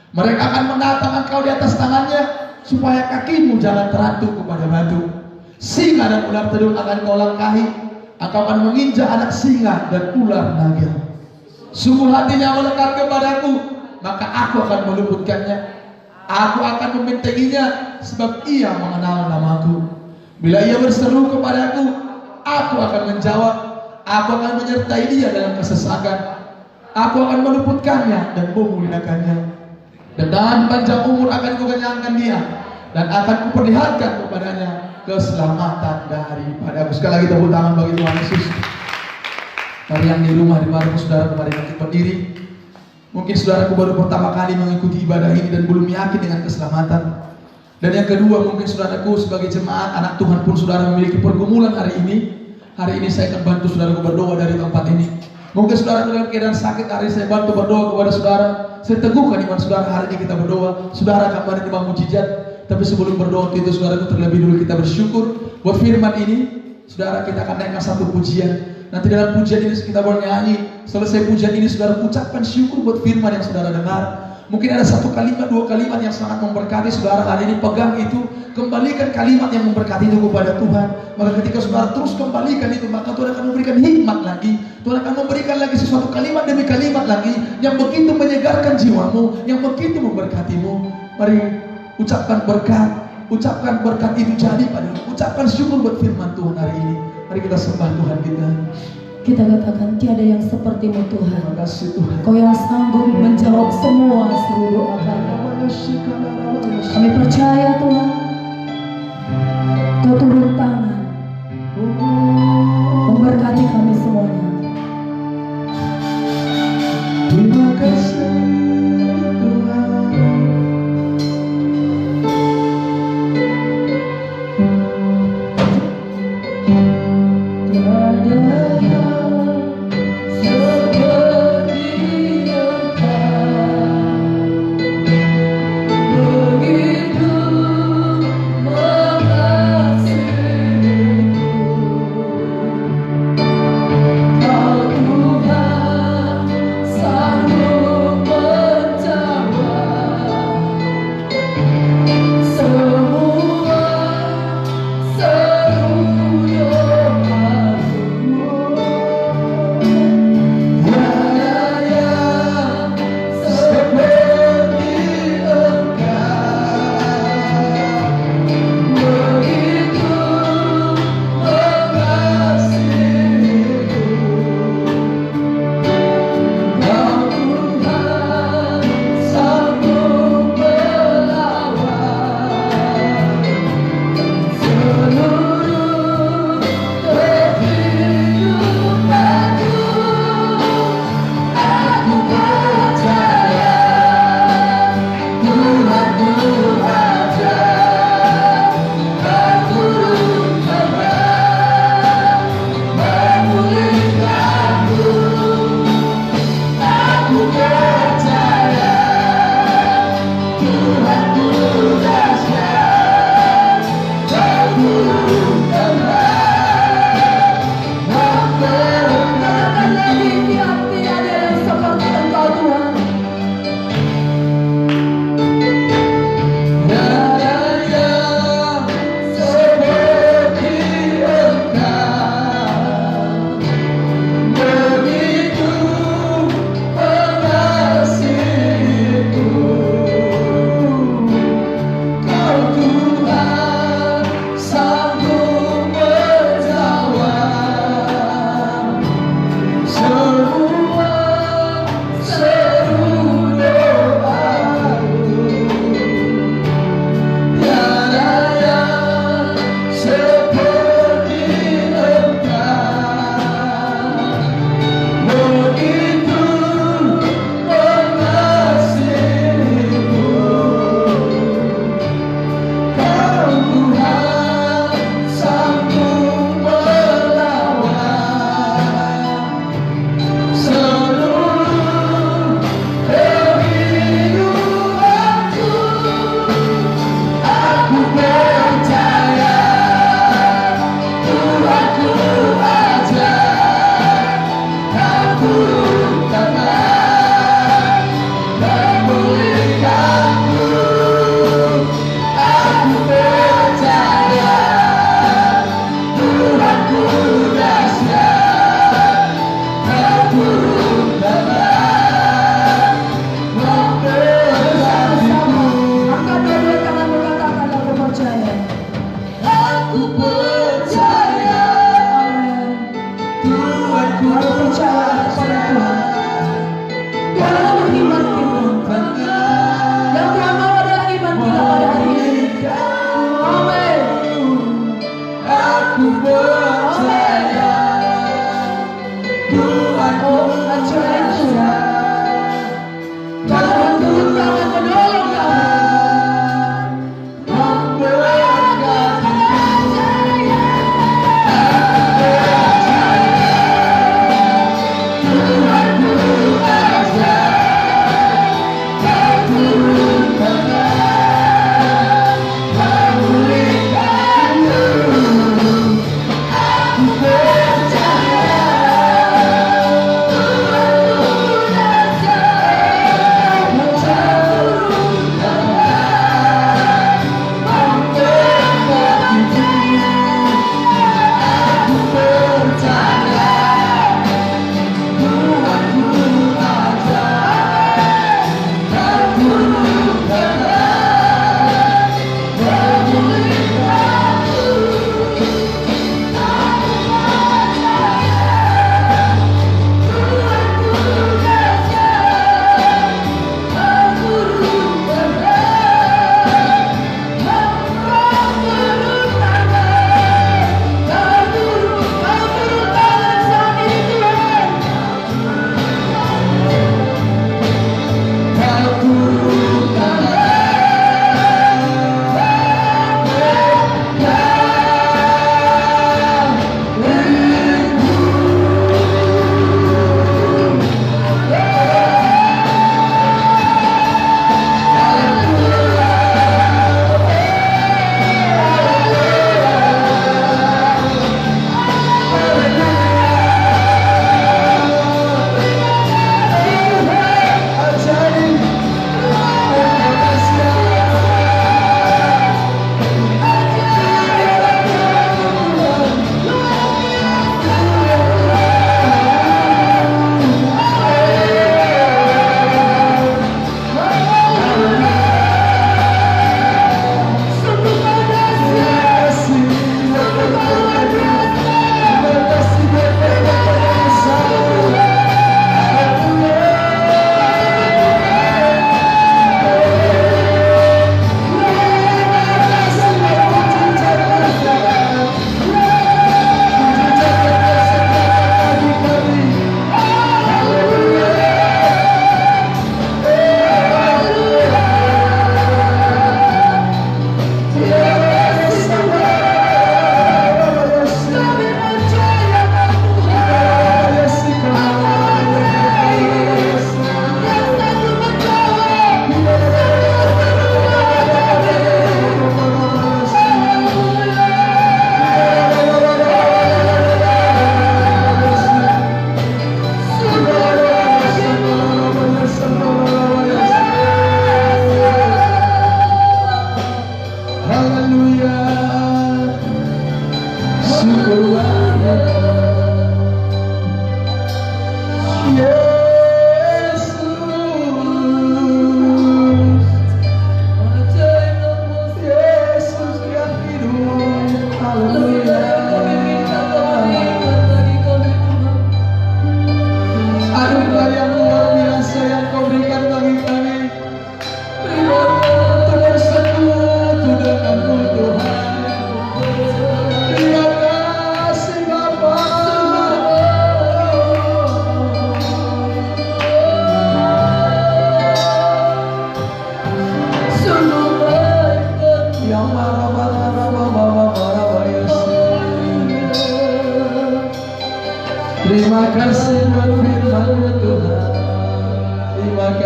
Mereka akan menatang engkau di atas tangannya, supaya kakimu jangan terantuk kepada batu. Singa dan ular tedung akan kau langkahi. Engkau akan menginjak anak singa dan ular naga. Sungguh hatinya melekat kepadaku, maka aku akan meluputkannya. Aku akan membentenginya, sebab ia mengenal namaku. Bila ia berseru kepadaku, aku akan menjawab. Aku akan menyertai dia dalam kesesakan. Aku akan meluputkannya dan memuliakannya. Dan dengan panjang umur akan kukenyangkan dia, dan akan kuperlihatkan kepadanya keselamatan daripada aku. Sekali lagi tepuk tangan bagi Tuhan Yesus. Mari yang di rumah, di mana saudara, mari kita berdiri. Mungkin saudaraku baru pertama kali mengikuti ibadah ini dan belum yakin dengan keselamatan. Dan yang kedua, mungkin saudaraku sebagai jemaat anak Tuhan pun saudara memiliki pergumulan hari ini. Hari ini saya akan bantu saudaraku berdoa dari tempat ini. Mungkin saudara dalam keadaan sakit, hari ini saya bantu berdoa kepada saudara. Saya teguhkan iman saudara, hari ini kita berdoa. Saudara akan menerima mujizat. Tapi sebelum berdoa itu saudaraku, terlebih dulu kita bersyukur buat firman ini. Saudara, kita akan naikkan satu pujian. Nanti dalam pujian ini kita bernyanyi. Selesai pujian ini saudara ucapkan syukur buat firman yang saudara dengar. Mungkin ada satu kalimat, dua kalimat yang sangat memberkati saudara hari ini. Pegang itu, kembalikan kalimat yang memberkati itu kepada Tuhan. Maka ketika saudara terus kembalikan itu, maka Tuhan akan memberikan hikmat lagi. Tuhan akan memberikan lagi sesuatu kalimat demi kalimat lagi yang begitu menyegarkan jiwamu, yang begitu memberkatimu. Mari ucapkan berkat itu jadi padamu. Ucapkan syukur buat firman Tuhan hari ini. Mari kita sembah Tuhan kita. Kita katakan tiada yang sepertimu Tuhan. Terima kasih Tuhan. Kau yang sanggup menjawab semua seru doa kami. Kami percaya Tuhan, Kau turun tangan memberkati kami semuanya. Terima kasih Tuhan. Kau Tuhan sanggup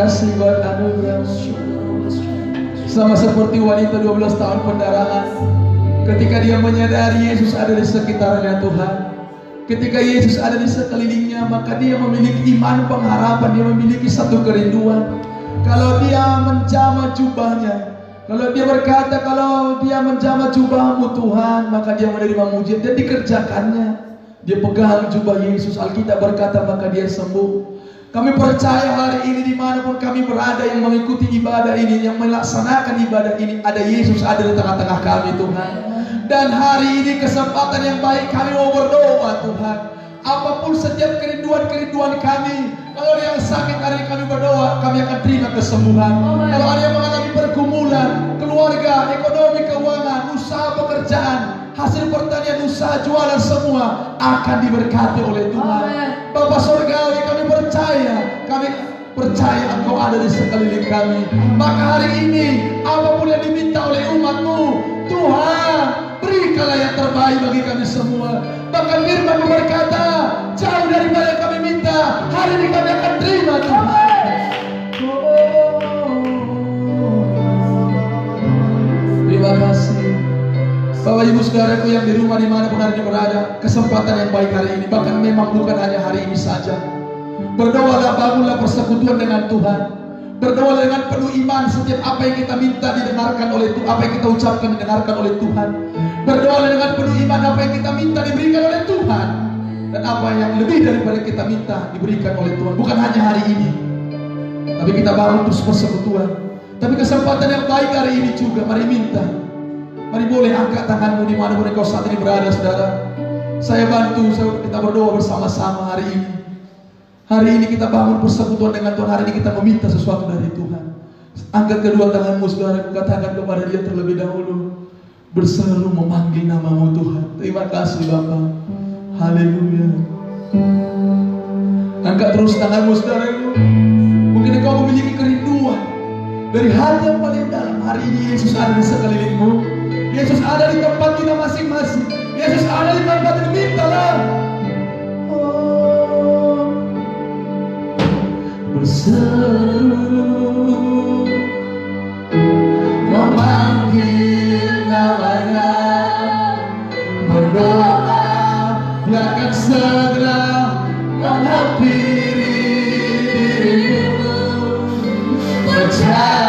kasih buat anugerah. Sama seperti wanita 12 tahun pendarahan, ketika dia menyadari Yesus ada di sekitarnya Tuhan, ketika Yesus ada di sekelilingnya, maka dia memiliki iman pengharapan, dia memiliki satu kerinduan. Kalau dia menjamah jubahnya, kalau dia berkata, kalau dia menjamah jubahmu Tuhan, maka dia menerima mujizat dan dikerjakannya. Dia pegang jubah Yesus, Alkitab berkata maka dia sembuh. Kami percaya hari ini dimanapun kami berada, yang mengikuti ibadah ini, yang melaksanakan ibadah ini, ada Yesus ada di tengah-tengah kami Tuhan. Dan hari ini kesempatan yang baik kami mau berdoa Tuhan. Apapun setiap kerinduan-kerinduan kami, kalau ada yang sakit hari ini kami berdoa, kami akan terima kesembuhan. Kalau ada yang mengalami pergumulan, keluarga, ekonomi, keuangan, usaha, pekerjaan, hasil pertanian, usaha, jualan, semua akan diberkati oleh Tuhan. Bapa Surgawi, kami percaya Engkau ada di sekeliling kami. Maka hari ini apapun yang diminta oleh umat-Mu, Tuhan berikanlah yang terbaik bagi kami semua. Bahkan firman-Mu berkata, jauh daripada yang kami minta, hari ini kami akan terima Tuhan. Terima kasih Bapak Ibu Saudaraku yang di rumah dimanapun hari ini berada, kesempatan yang baik hari ini, bahkan memang bukan hanya hari ini saja. Berdoalah, bangunlah persekutuan dengan Tuhan. Berdoa dengan penuh iman, setiap apa yang kita minta didengarkan oleh Tuhan, apa yang kita ucapkan didengarkan oleh Tuhan. Berdoa dengan penuh iman, apa yang kita minta diberikan oleh Tuhan, dan apa yang lebih daripada kita minta diberikan oleh Tuhan. Bukan hanya hari ini, tapi kita bangun terus persekutuan. Tapi kesempatan yang baik hari ini juga, mari minta. Mari boleh angkat tanganmu di mana pun engkau saat ini berada, saudara. Saya bantu, kita berdoa bersama-sama hari ini. Hari ini kita bangun persekutuan dengan Tuhan. Hari ini kita meminta sesuatu dari Tuhan. Angkat kedua tanganmu, saudara, katakan kepada Dia terlebih dahulu. Berseru memanggil nama-Mu Tuhan. Terima kasih Bapa. Haleluya. Angkat terus tanganmu, saudaraku. Mungkin engkau memiliki kerinduan dari hati yang paling dalam. Hari ini Yesus ada di sekelilingmu. Yesus ada di tempat kita masing-masing. Yesus ada di tempat ini, mintalah. Oh, berseru memanggil namanya, berdoa Dia akan segera menghampiri dirimu. Percaya